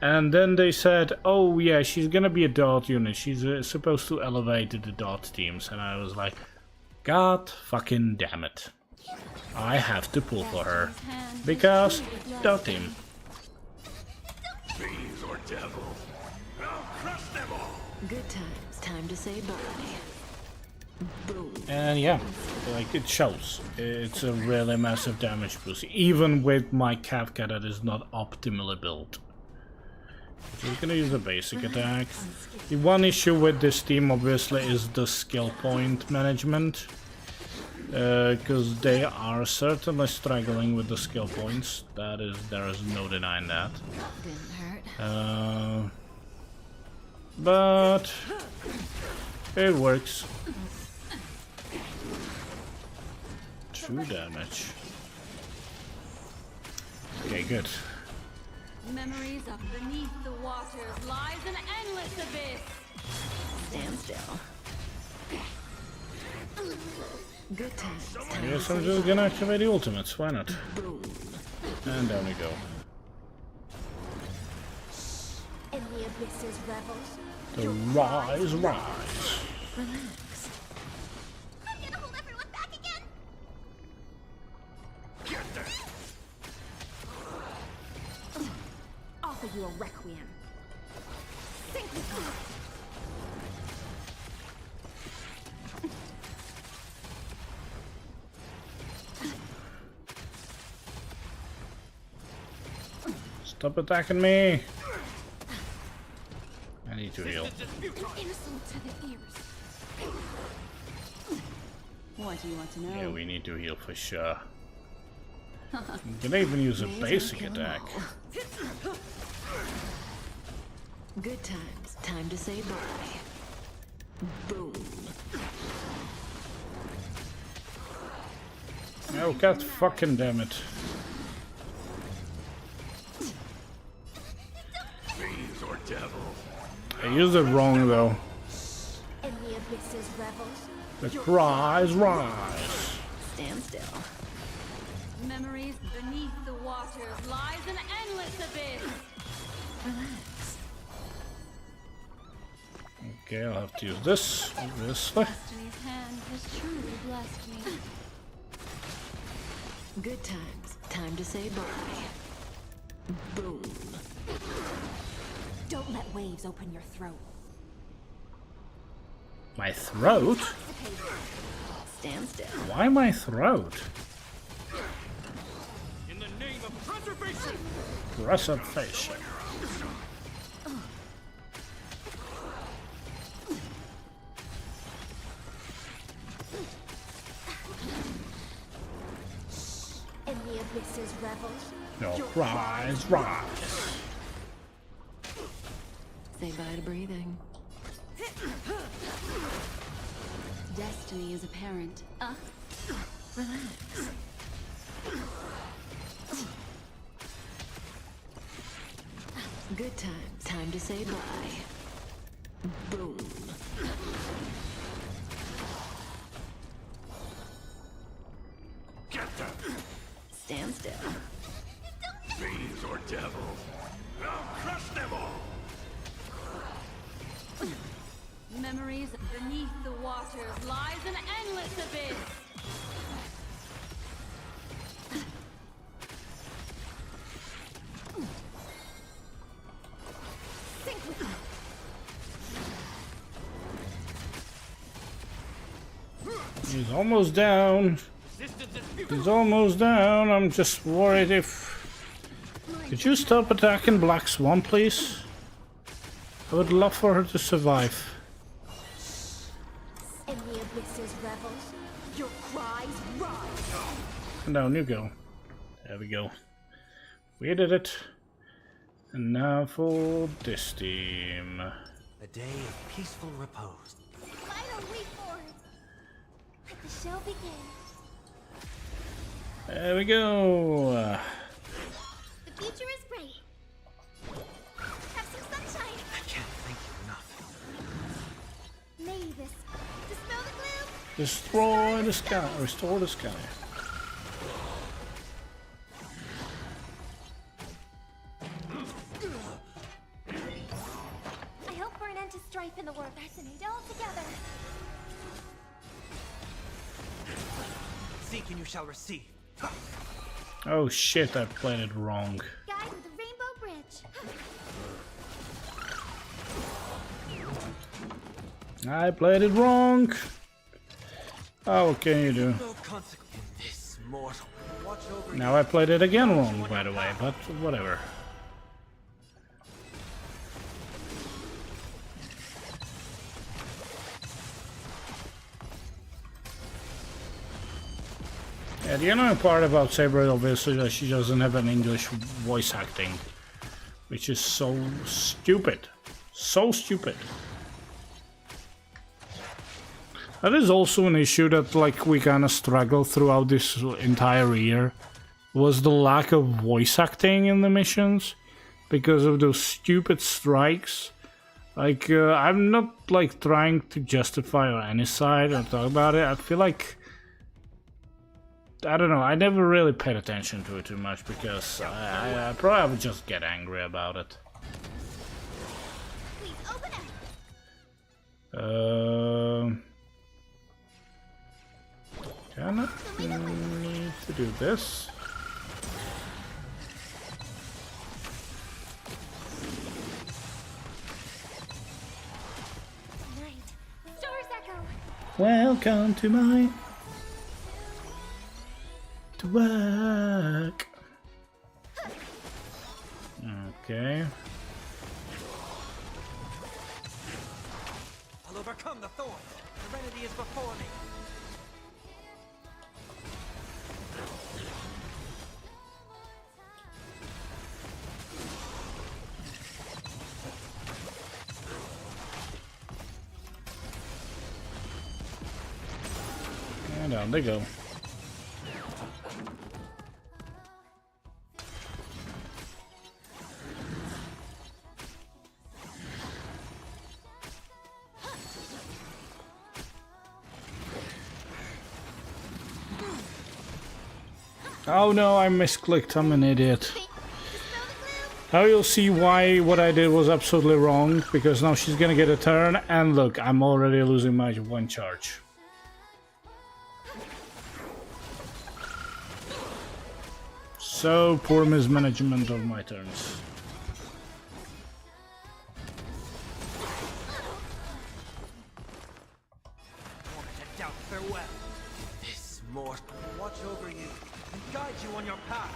And then they said, oh yeah, she's gonna be a dot unit. She's supposed to elevate the dot teams. And I was like, God fucking damn it. I have to pull for her. Because dot team. Fiends or devils. I'll crush them all. Good times. Time to say bye. Boom. And yeah, like it shows. It's a really massive damage boost. Even with my Kafka that is not optimally built. Just gonna use a basic attack. The one issue with this team obviously is the skill point management. Because they are certainly struggling with the skill points. There is no denying that. Didn't hurt. But it works. 2 damage. Okay, good. Memories up beneath the waters lies an endless abyss. Stand still. Good times. I guess I'm just gonna activate the ultimates, why not? Boom. And down we go. In the abyss's revels. The rise. Relax. I'm gonna hold everyone back again. Get there. Offer you a requiem. Think with me. Stop attacking me! I need to heal. Innocent to the ears. What do you want to know? Yeah, we need to heal for sure. You can even use a basic attack. Good times. Time to say bye. Boom. Oh god fucking damn it. Fiends or devils. I used it wrong though. In the abyss's revels. The cries rise. Stand still. Memories beneath the waters lies an endless abyss. Relax. Okay, I'll have to use this. Obviously. Destiny's hand has truly blessed me. Good times. Time to say bye. Boom. Don't let waves open your throat. My throat? Stand still. Why my throat? In the name of preservation! Preservation. In the abyss's revel. Your cries rise. Say bye to breathing. Destiny is apparent. Relax. Good times. Time to say bye. Boom. Get them! Stand still. Fiends or devils! I'll crush them all! Memories beneath the waters lies an endless abyss. He's almost down. He's almost down. I'm just worried if... Could you stop attacking Black Swan, please? I would love for her to survive. In the abyss's revel. Your cries rise. And down you go. There we go. We did it. And now for this team. A day of peaceful repose. Final week for it. Let the show begin. There we go. The future is bright. Have some sunshine. I can't thank you enough. May this dispel the gloom. Destroy the sky. Restore the sky. I hope for an end to strife in the world. Fascinate all together. Seek and you shall receive. Oh shit, I played it wrong. Guide with the Rainbow Bridge. I played it wrong. Oh, what can you do? No consequence in this mortal. Watch over Now I played it again wrong, by the way, but whatever. Yeah, the annoying part about Saber obviously is that she doesn't have an English voice acting, which is so stupid. So stupid. That is also an issue that like we kind of struggled throughout this entire year, was the lack of voice acting in the missions because of those stupid strikes. Like I'm not like trying to justify any side or talk about it. I feel like I don't know. I never really paid attention to it too much because I probably would just get angry about it. Please open up. Kinda need to do this. Night. Stars echo. Welcome to my work. Okay. I'll overcome the thorns. Serenity is before me. And down they go. Oh no, I misclicked, I'm an idiot. Now you'll see why what I did was absolutely wrong, because now she's gonna get a turn, and look, I'm already losing my one charge. So poor mismanagement of my turns. doubt farewell. This mortal will watch over you and guide you on your path.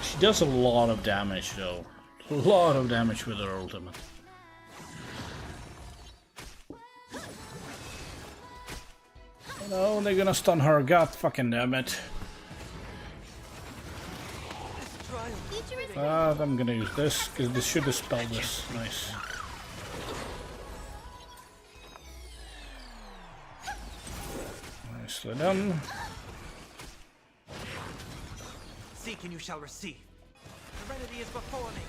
She does a lot of damage though. A lot of damage with her ultimate. No, they're gonna stun her. God fucking damn it. I'm gonna use this, because this should dispel this. Nice. Nicely done. Seek and you shall receive. The remedy is before me.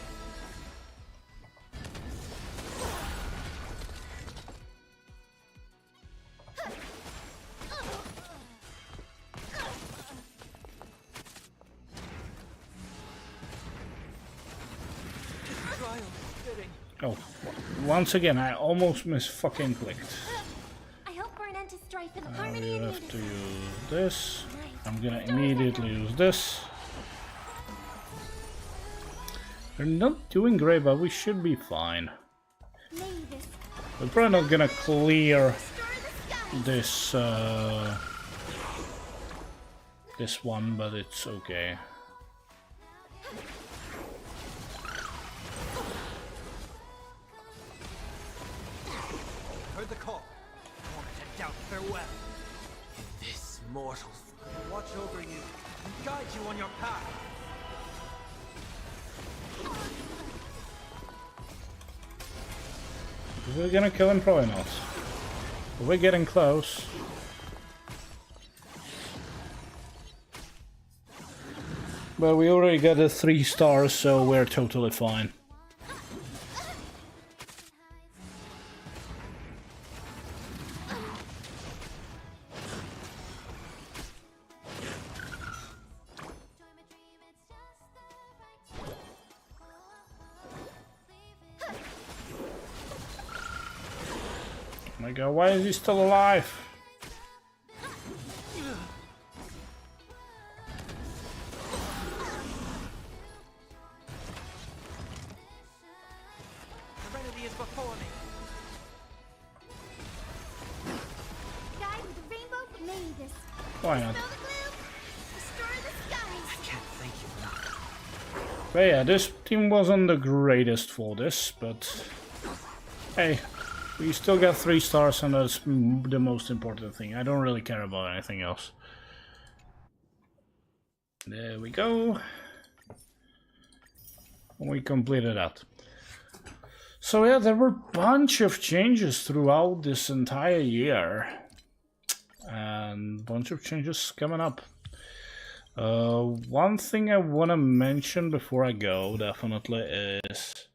Oh, once again, I almost fucking clicked. I hope for an end to strife and We harmony in have to unity. use this. I'm gonna immediately use this. We're not doing great, but we should be fine. May this We're probably not gonna clear destroy the skies. this one, but it's okay. Heard the call. Torment and doubt farewell. This mortal will watch over you and guide you on your path. Is we gonna kill him? Probably not. But we're getting close. But we already got a 3 stars, so we're totally fine. Oh my god, why is he still alive? The remedy is before me. Guide with the rainbow. May this Why not? dispel the gloom. Destroy the skies. I can't thank you enough. But yeah, this team wasn't the greatest for this, but hey, we still got 3 stars and that's the most important thing. I don't really care about anything else. There we go. We completed that. So yeah, there were a bunch of changes throughout this entire year. And a bunch of changes coming up. One thing I want to mention before I go, definitely, is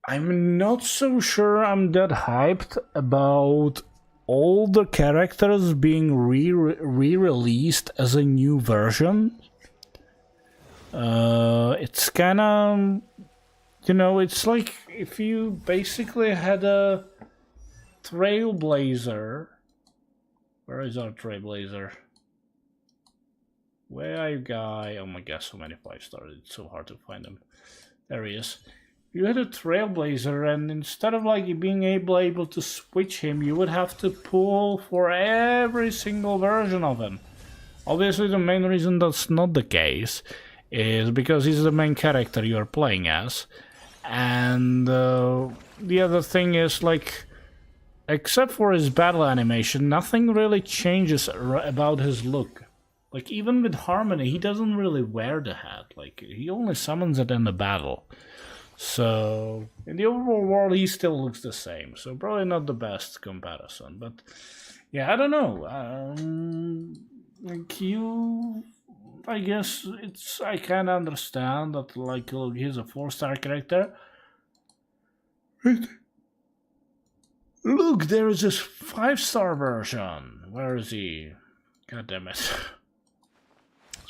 I'm not so sure I'm that hyped about all the characters being re-released as a new version. It's kind of, you know, it's like if you basically had a Trailblazer. Where is our Trailblazer? Where are you, guy? Oh my god, so many 5 stars. It's so hard to find him. There he is. You had a Trailblazer, and instead of like being able to switch him, you would have to pull for every single version of him. Obviously, the main reason that's not the case is because he's the main character you're playing as. And the other thing is, like, except for his battle animation, nothing really changes about his look. Like, even with Harmony, he doesn't really wear the hat. Like, he only summons it in the battle. So, in the overall world, he still looks the same. So, probably not the best comparison. But, yeah, I don't know. Like, you... I guess it's... I kind of understand that, like, look, he's a 4-star character. Look, there is this 5-star version. Where is he? God damn it.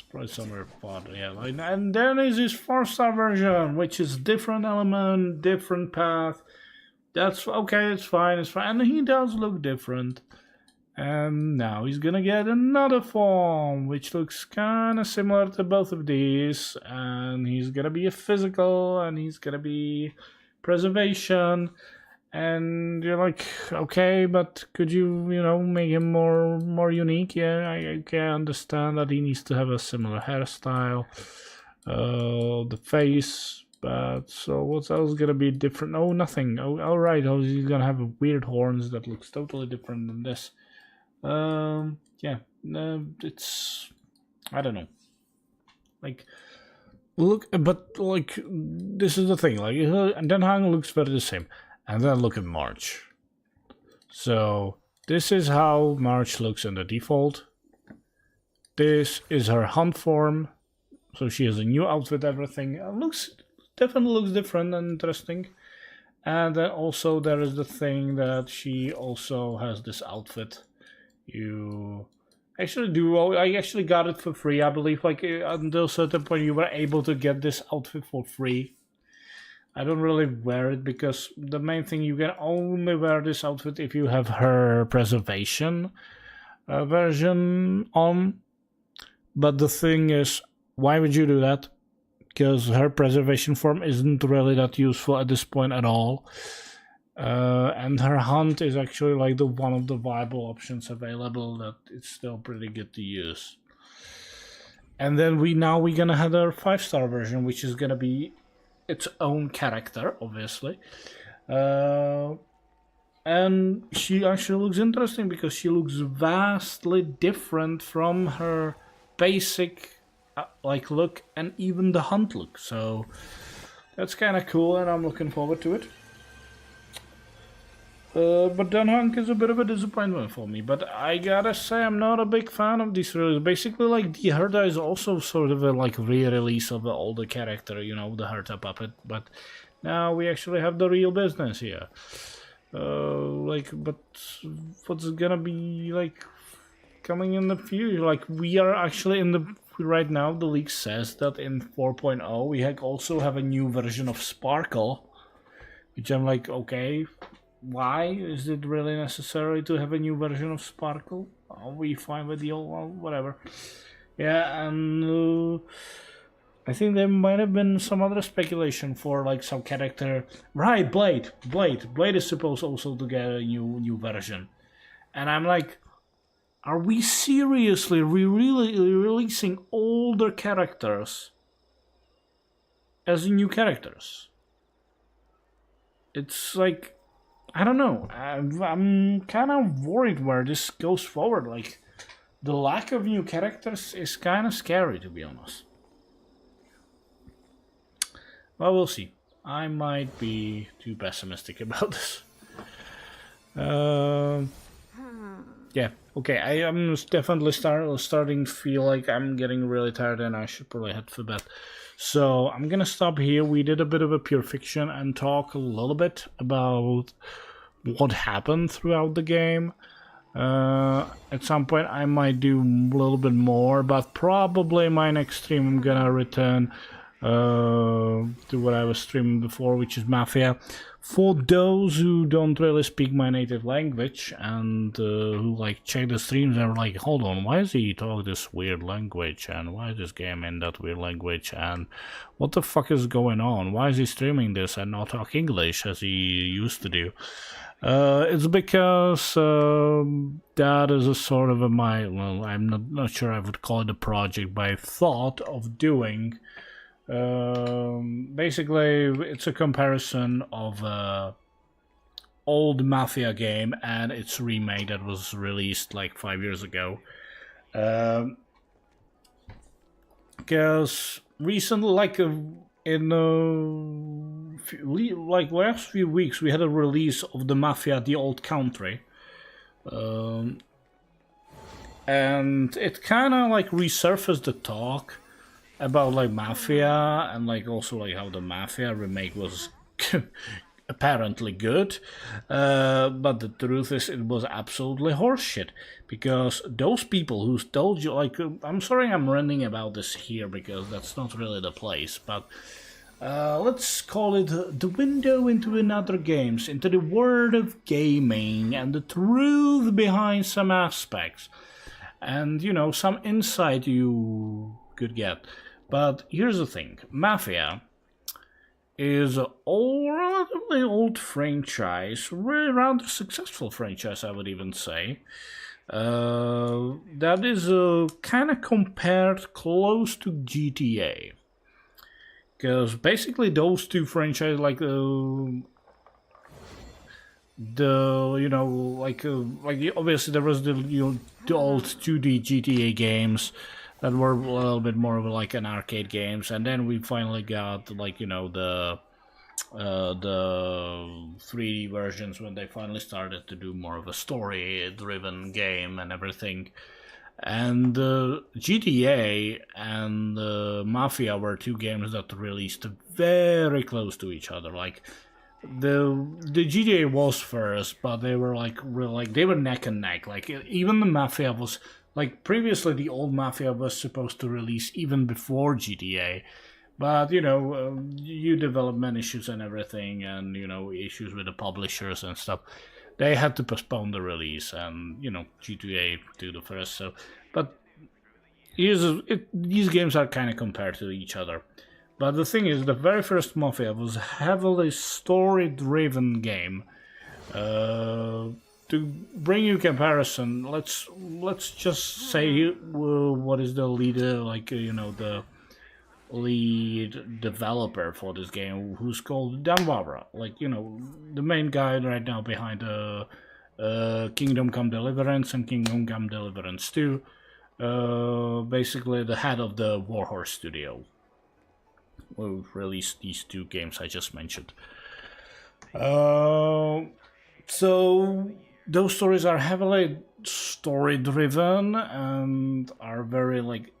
Probably somewhere far, yeah. Like, and then is this 4-star version, which is different element, different path. That's okay, it's fine, and he does look different. And now he's gonna get another form, which looks kind of similar to both of these. And he's gonna be a physical, and he's gonna be preservation. And you're like, okay, but could you, make him more unique? Yeah, I can understand that he needs to have a similar hairstyle, the face. But so what's else gonna be different? Oh, nothing. Oh, all right. Oh, he's gonna have weird horns that looks totally different than this. Yeah, it's, I don't know. Like, look, but like, this is the thing. Like, Den Hang looks very the same. And then look at March. So this is how March looks in the default. This is her hunt form. So she has a new outfit, everything. Definitely looks different and interesting. And then also there is the thing that she also has this outfit. You actually do. I actually got it for free, I believe. Like until a certain point you were able to get this outfit for free. I don't really wear it because the main thing, you can only wear this outfit if you have her preservation version on. But the thing is, why would you do that? Because her preservation form isn't really that useful at this point at all. And her hunt is actually like one of the viable options available that it's still pretty good to use. And then we're gonna have our 5-star version, which is gonna be its own character, obviously. And she actually looks interesting because she looks vastly different from her basic look and even the hunt look. So that's kind of cool, and I'm looking forward to it. But Den Hang is a bit of a disappointment for me. But I gotta say, I'm not a big fan of these releases. Basically, like, the Herta is also sort of a re-release of the older character, the Herta puppet. But now we actually have the real business here. But what's gonna be, coming in the future? Like, we are actually right now, the leak says that in 4.0 we also have a new version of Sparkle. Which I'm like, okay, why is it really necessary to have a new version of Sparkle? Are we fine with the old one? Whatever. Yeah, and I think there might have been some other speculation for some character. Right, Blade is supposed also to get a new version, and I'm like, are we seriously really releasing older characters as new characters? It's like, I don't know. I'm kind of worried where this goes forward. Like, the lack of new characters is kind of scary, to be honest. Well, we'll see. I might be too pessimistic about this. Yeah, okay. I am definitely starting to feel like I'm getting really tired, and I should probably head for bed. So I'm gonna stop here. We did a bit of a pure fiction and talk a little bit about what happened throughout the game. At some point I might do a little bit more, but probably my next stream I'm gonna return to what I was streaming before, which is Mafia. For those who don't really speak my native language and who check the streams and are like, hold on, why does he talk this weird language, and why is this game in that weird language, and what the fuck is going on? Why is he streaming this and not talk English as he used to do? It's because that is a sort of I'm not sure I would call it a project, but I thought of doing. Basically, it's a comparison of old Mafia game and its remake that was released 5 years ago. Because recently, in last few weeks, we had a release of the Mafia: The Old Country, and it kind of resurfaced the talk about Mafia, and also how the Mafia remake was apparently good, but the truth is it was absolutely horseshit, because those people who told you, I'm sorry I'm ranting about this here because that's not really the place, but let's call it the window into another games, into the world of gaming and the truth behind some aspects. And, you know, some insight you could get. But here's the thing. Mafia is a relatively old franchise, really rather successful franchise, I would even say. That is kind of compared close to GTA. Because basically those two franchises, like obviously there was the old 2D GTA games that were a little bit more of like an arcade games, and then we finally got like, you know, the 3D versions when they finally started to do more of a story-driven game and everything. And GTA and Mafia were two games that released very close to each other. Like the GTA was first, but they were like they were neck and neck. Like even the Mafia was like previously the old Mafia was supposed to release even before GTA. But, you know, you development issues and everything, and, you know, issues with the publishers and stuff. They had to postpone the release, and, you know, GTA to the first. So, but these games are kind of compared to each other. But the thing is, the very first Mafia was a heavily story-driven game. To bring you comparison, let's just say what is the leader, like, you know, the lead developer for this game, who's called Dan Wawra, like, you know, the main guy right now behind Kingdom Come Deliverance and Kingdom Come Deliverance 2, basically the head of the Warhorse studio who released these two games I just mentioned. So those stories are heavily story driven and are very like,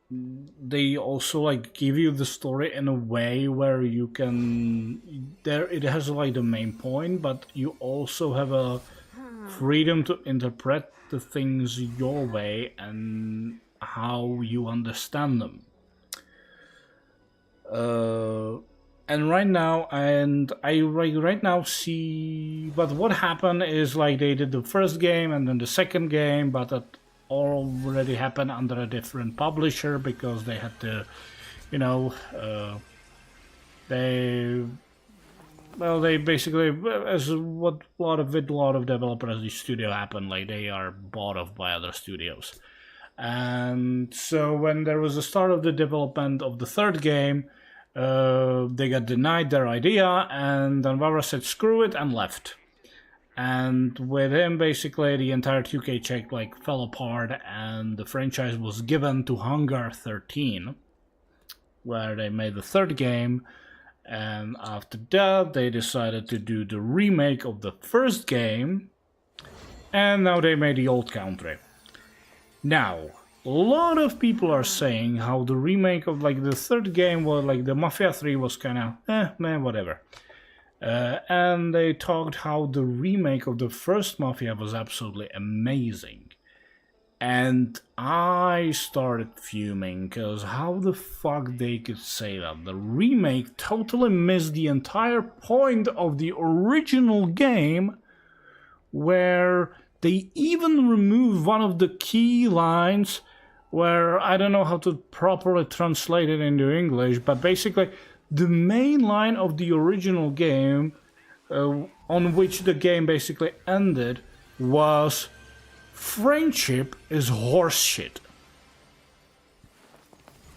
they also like give you the story in a way where you can it has like the main point, but you also have a freedom to interpret the things your way and how you understand them. And right now, I right now see, but what happened is like they did the first game and then the second game, but that already happened under a different publisher because they had to, you know, they basically, as what a lot of developers, the studio happen, like they are bought off by other studios. And so when there was the start of the development of the third game, they got denied their idea, and Dan Wawra said screw it and left. And with him, basically, the entire 2K check like fell apart, and the franchise was given to Honkai 13, where they made the third game. And after that, they decided to do the remake of the first game, and now they made the old country. Now, a lot of people are saying how the remake of like the third game was like the Mafia 3 was kind of man, whatever. And they talked how the remake of the first Mafia was absolutely amazing. And I started fuming, because how the fuck they could say that? The remake totally missed the entire point of the original game, where they even removed one of the key lines, where I don't know how to properly translate it into English, but basically the main line of the original game, on which the game basically ended, was friendship is horseshit.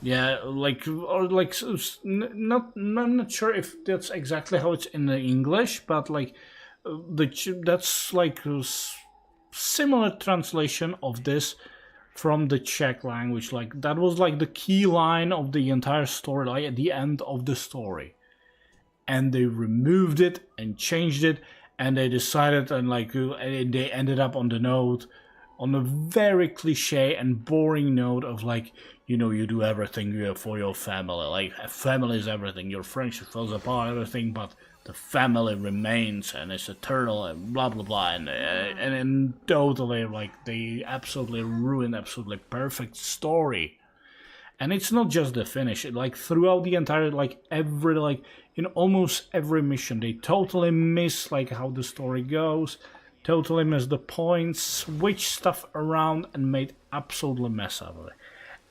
Yeah, like, or like, I'm not sure if that's exactly how it's in the English, but like, that's like a similar translation of this from the Czech language. Like, that was like the key line of the entire story, like at the end of the story. And they removed it and changed it, and they decided, and like, and they ended up on the note, on a very cliche and boring note of like, you know, you do everything for your family. Like, family is everything. Your friendship falls apart, everything, but the family remains and it's eternal and blah blah blah. And totally, like, they absolutely ruined absolutely perfect story. And it's not just the finish, like throughout the entire, like every, like in almost every mission, they totally miss like how the story goes, totally miss the points, switch stuff around and made absolutely mess of it.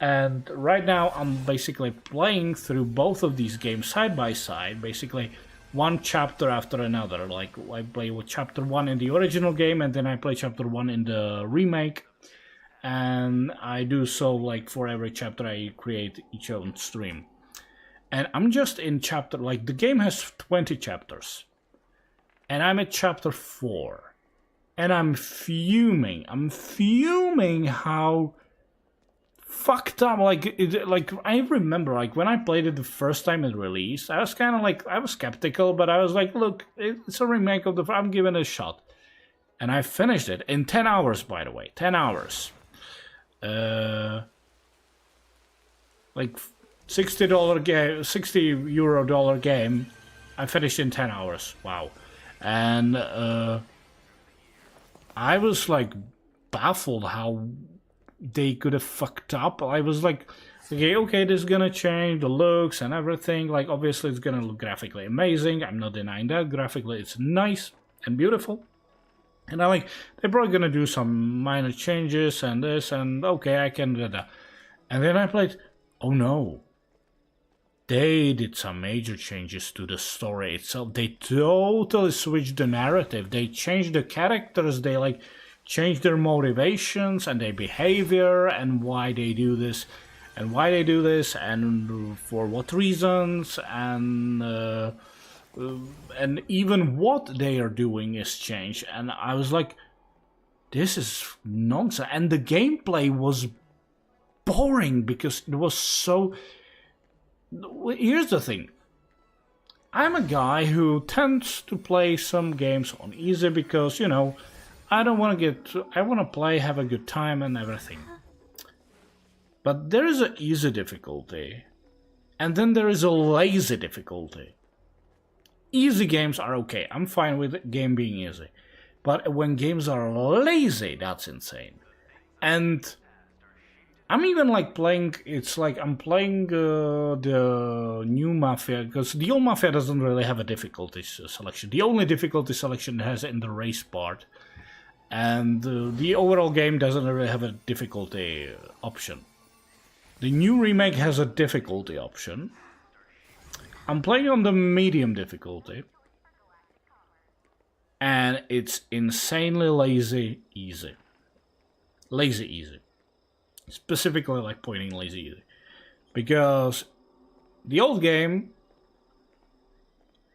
And right now I'm basically playing through both of these games side by side, basically one chapter after another. Like I play with chapter 1 in the original game and then I play chapter 1 in the remake. And I do so like for every chapter I create each own stream. And I'm just in chapter, like the game has 20 chapters. And I'm at chapter 4. And I'm fuming how fucked up, like I remember like when I played it the first time it released, I was kind of like, I was skeptical, but I was like, look, it's a remake of the, I'm giving it a shot. And I finished it in 10 hours, by the way, 10 hours. Like $60 game, €60 game, I finished in 10 hours. Wow. And I was like baffled how they could have fucked up. I was like, okay, this is gonna change the looks and everything. Like obviously it's gonna look graphically amazing. I'm not denying that. Graphically it's nice and beautiful. And I'm like, they're probably gonna do some minor changes and this and okay, I can do that. And then I played, oh no. They did some major changes to the story itself. They totally switched the narrative. They changed the characters. They like changed their motivations and their behavior and why they do this and for what reasons and even what they are doing is changed. And I was like, this is nonsense. And the gameplay was boring because it was so... Here's the thing. I'm a guy who tends to play some games on easy because, you know, I don't want to get... I want to play, have a good time and everything. But there is an easy difficulty. And then there is a lazy difficulty. Easy games are okay. I'm fine with the game being easy. But when games are lazy, that's insane. And I'm even like playing, it's like I'm playing the new Mafia, because the old Mafia doesn't really have a difficulty selection. The only difficulty selection it has in the race part. And the overall game doesn't really have a difficulty option. The new remake has a difficulty option. I'm playing on the medium difficulty. And it's insanely lazy easy. Lazy easy. Specifically like pointing lazy easy. Because the old game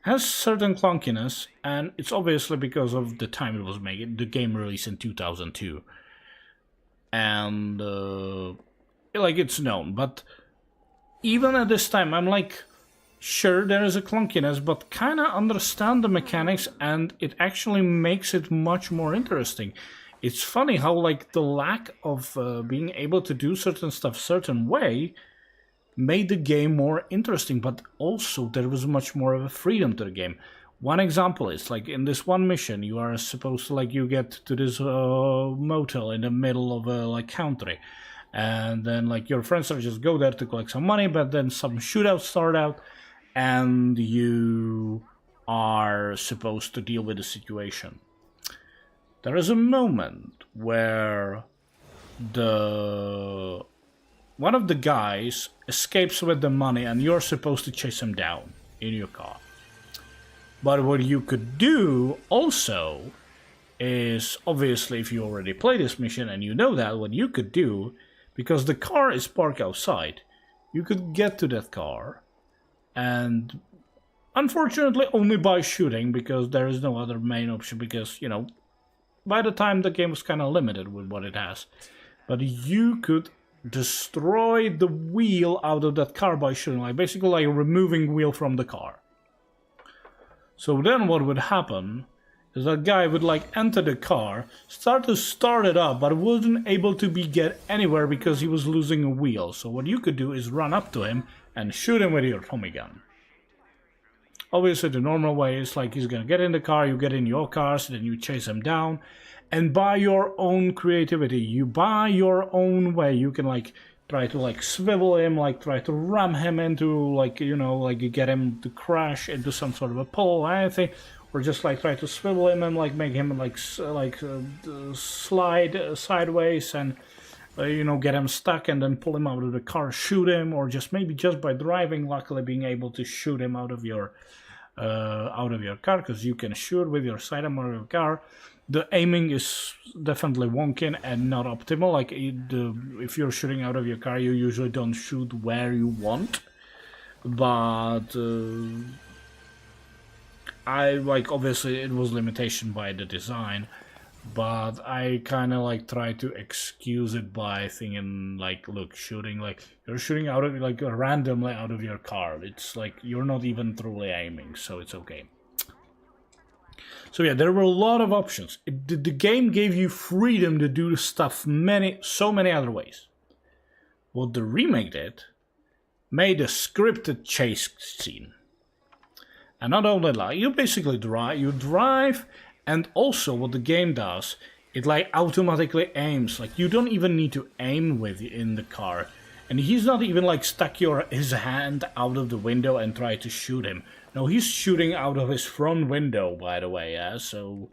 has certain clunkiness, and it's obviously because of the time it was made. The game released in 2002. And like it's known, but even at this time I'm like, sure there is a clunkiness, but kinda understand the mechanics and it actually makes it much more interesting. It's funny how like the lack of being able to do certain stuff certain way made the game more interesting, but also there was much more of a freedom to the game. One example is like in this one mission you are supposed to like, you get to this motel in the middle of a like country, and then like your friends are just go there to collect some money, but then some shootouts start out and you are supposed to deal with the situation. There is a moment where one of the guys escapes with the money and you're supposed to chase him down in your car. But what you could do also is, obviously if you already played this mission and you know that, what you could do, because the car is parked outside, you could get to that car and unfortunately only by shooting, because there is no other main option, because, you know, by the time the game was kind of limited with what it has. But you could destroy the wheel out of that car by shooting, like basically like removing wheel from the car. So then what would happen is that guy would like enter the car, start it up, but wasn't able to get anywhere because he was losing a wheel. So what you could do is run up to him and shoot him with your Tommy gun. Obviously the normal way is like he's gonna get in the car, you get in your cars, then you chase him down. And by your own creativity, you by your own way, you can like try to like swivel him, like try to ram him into like, you know, like you get him to crash into some sort of a pole or anything, or just like try to swivel him and like make him like slide sideways and you know, get him stuck and then pull him out of the car, shoot him, or just maybe just by driving, luckily being able to shoot him out of your car, because you can shoot with your sidearm of your car. The aiming is definitely wonky and not optimal. Like if you're shooting out of your car, you usually don't shoot where you want. But I like, obviously it was limitation by the design, but I kind of like try to excuse it by thinking like, look, shooting, like you're shooting out of like randomly out of your car. It's like you're not even truly aiming, so it's okay. So yeah, there were a lot of options. The game gave you freedom to do stuff so many other ways. What the remake did, made a scripted chase scene. And not only that, you basically drive, and also what the game does, it like automatically aims. Like you don't even need to aim with in the car. And he's not even like stuck his hand out of the window and try to shoot him. No, he's shooting out of his front window, by the way, yeah, so...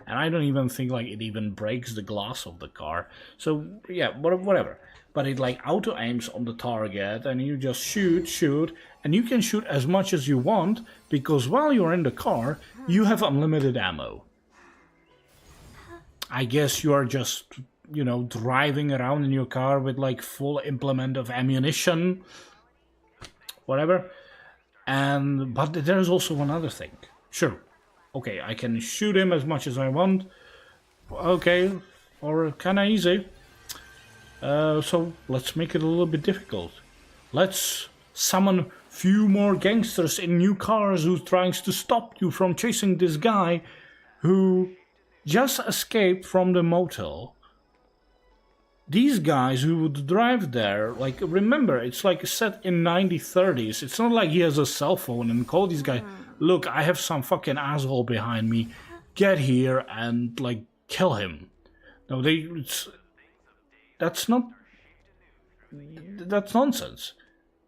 And I don't even think, like, it even breaks the glass of the car. So, yeah, whatever. But it, like, auto-aims on the target, and you just shoot, and you can shoot as much as you want, because while you're in the car, you have unlimited ammo. I guess you are just, you know, driving around in your car with, like, full implement of ammunition. Whatever. But there's also one other thing. Sure, okay, I can shoot him as much as I want. Okay, or kinda easy. So let's make it a little bit difficult. Let's summon few more gangsters in new cars who's trying to stop you from chasing this guy who just escaped from the motel. These guys who would drive there, like, remember, it's like set in 1930s. It's not like he has a cell phone and call these guys, look, I have some fucking asshole behind me, get here and, like, kill him. No, that's nonsense.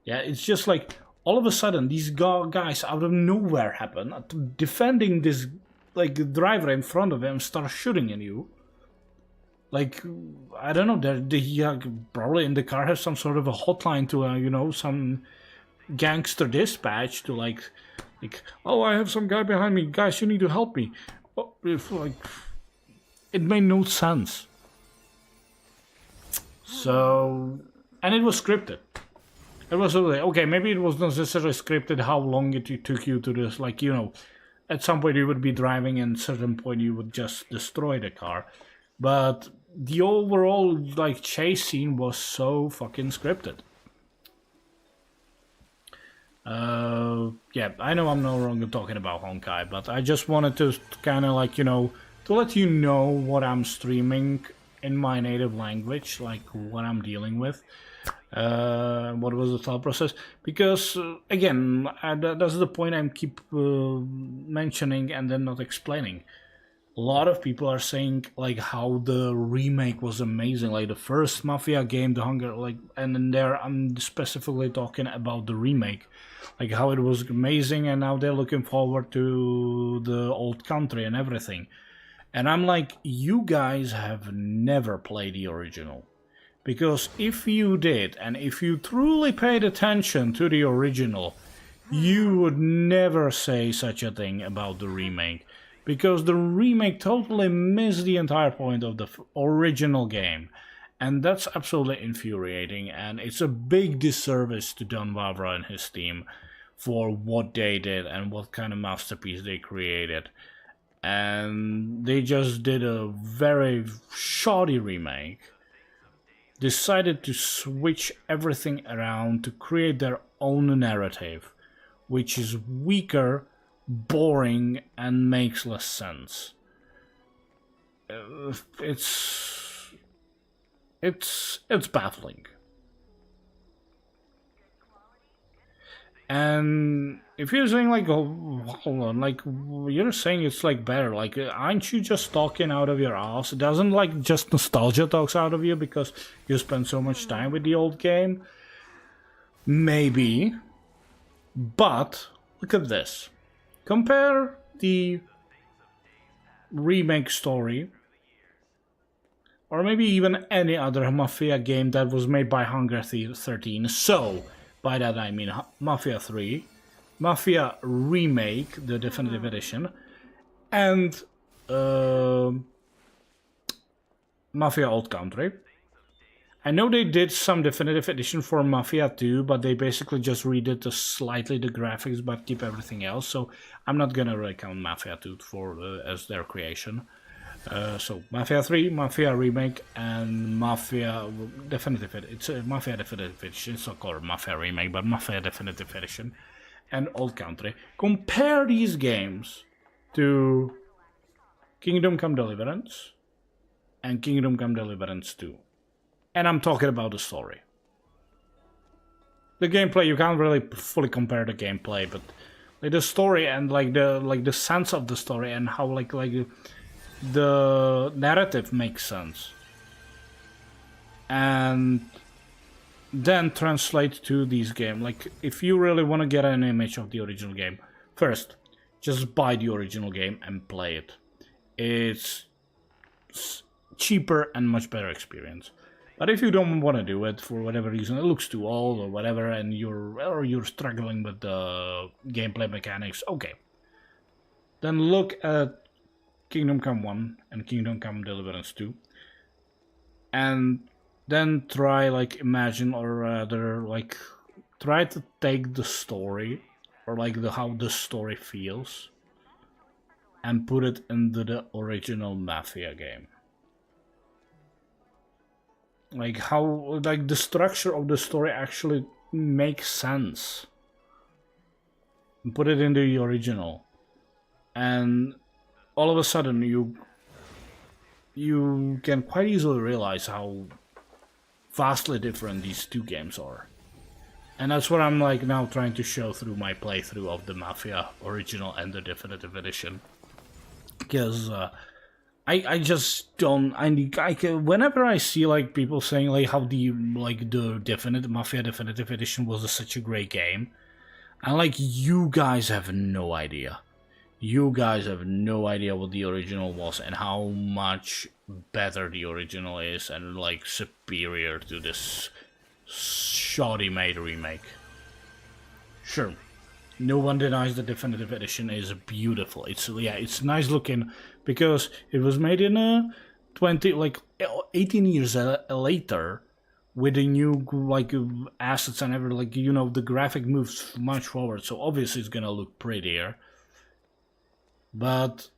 Yeah, it's just like, all of a sudden, these guys out of nowhere happen, defending this, like, driver in front of him, start shooting at you. Like, I don't know, they probably in the car have some sort of a hotline to, you know, some gangster dispatch to like, oh, I have some guy behind me, guys, you need to help me. Oh, like, it made no sense. So, and it was scripted. It was okay, maybe it was not necessarily scripted how long it took you to this, like, you know, at some point you would be driving and at a certain point you would just destroy the car. But the overall, like, chase scene was so fucking scripted. Yeah, I know I'm no longer talking about Honkai, but I just wanted to kind of, like, you know, to let you know what I'm streaming in my native language, like, what I'm dealing with. What was the thought process? Because, again, that's the point I keep mentioning and then not explaining. A lot of people are saying like how the remake was amazing, like the first Mafia game, the Hunger, like, and then there I'm specifically talking about the remake, like how it was amazing, and now they're looking forward to the old country and everything. And I'm like, you guys have never played the original, because if you did, and if you truly paid attention to the original, you would never say such a thing about the remake. Because the remake totally missed the entire point of the original game. And that's absolutely infuriating. And it's a big disservice to Don Vavra and his team for what they did and what kind of masterpiece they created. And they just did a very shoddy remake. Decided to switch everything around to create their own narrative, which is weaker, boring, and makes less sense. It's baffling. And if you're saying like, oh, hold on, like you're saying it's like better, like aren't you just talking out of your ass? It doesn't like just nostalgia talks out of you because you spend so much time with the old game? Maybe, but look at this. Compare the remake story, or maybe even any other Mafia game that was made by Honkai 13. So, by that I mean Mafia 3, Mafia Remake, the Definitive Edition, and Mafia Old Country. I know they did some Definitive Edition for Mafia 2, but they basically just redid slightly the graphics but keep everything else, so I'm not gonna really count Mafia 2 as their creation. So Mafia 3, Mafia Remake, and Mafia Definitive Edition. It's a Mafia Definitive Edition, it's not called Mafia Remake, but Mafia Definitive Edition, and Old Country. Compare these games to Kingdom Come Deliverance and Kingdom Come Deliverance 2. And I'm talking about the story. The gameplay, you can't really fully compare the gameplay, but like the story and like the sense of the story and how like the narrative makes sense. And then translate to these games. Like if you really want to get an image of the original game, first just buy the original game and play it. It's cheaper and much better experience. But if you don't want to do it for whatever reason, it looks too old or whatever, and you're struggling with the gameplay mechanics, okay. Then look at Kingdom Come 1 and Kingdom Come Deliverance 2, and then try like imagine, or rather like try to take the story or like how the story feels and put it into the original Mafia game. Like how like the structure of the story actually makes sense. Put it into the original, and all of a sudden you can quite easily realize how vastly different these two games are. And that's what I'm like now trying to show through my playthrough of the Mafia original and the Definitive Edition. Because I just don't. Whenever I see like people saying like how the Mafia Definitive Edition was such a great game, I'm like, you guys have no idea. You guys have no idea what the original was and how much better the original is and like superior to this shoddy made remake. Sure. No one denies the Definitive Edition is beautiful. It's nice looking because it was made in 18 years later with the new like assets and everything. Like, you know, the graphic moves much forward, so obviously it's gonna look prettier. But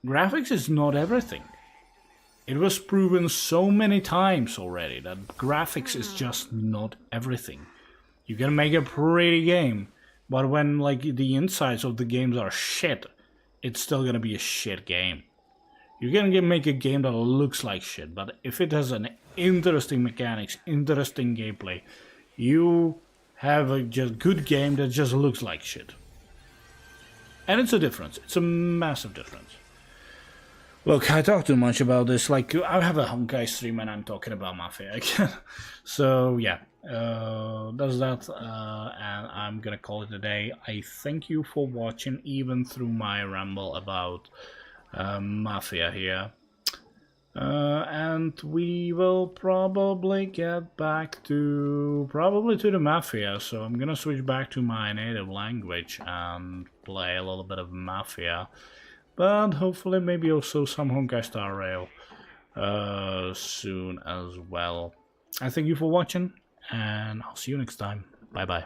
graphics is not everything. It was proven so many times already that graphics is just not everything. You can make a pretty game, but when like the insides of the games are shit, it's still gonna be a shit game. You can make a game that looks like shit, but if it has an interesting mechanics, interesting gameplay, you have a just good game that just looks like shit. And it's a difference. It's a massive difference. Look, I talk too much about this. Like, I have a Honkai stream and I'm talking about Mafia again. So, yeah. That's that. And I'm gonna call it a day. I thank you for watching, even through my ramble about Mafia here. And we will probably get back to the Mafia. So I'm gonna switch back to my native language and play a little bit of Mafia. But hopefully maybe also some Honkai Star Rail soon as well. I thank you for watching, and I'll see you next time. Bye bye.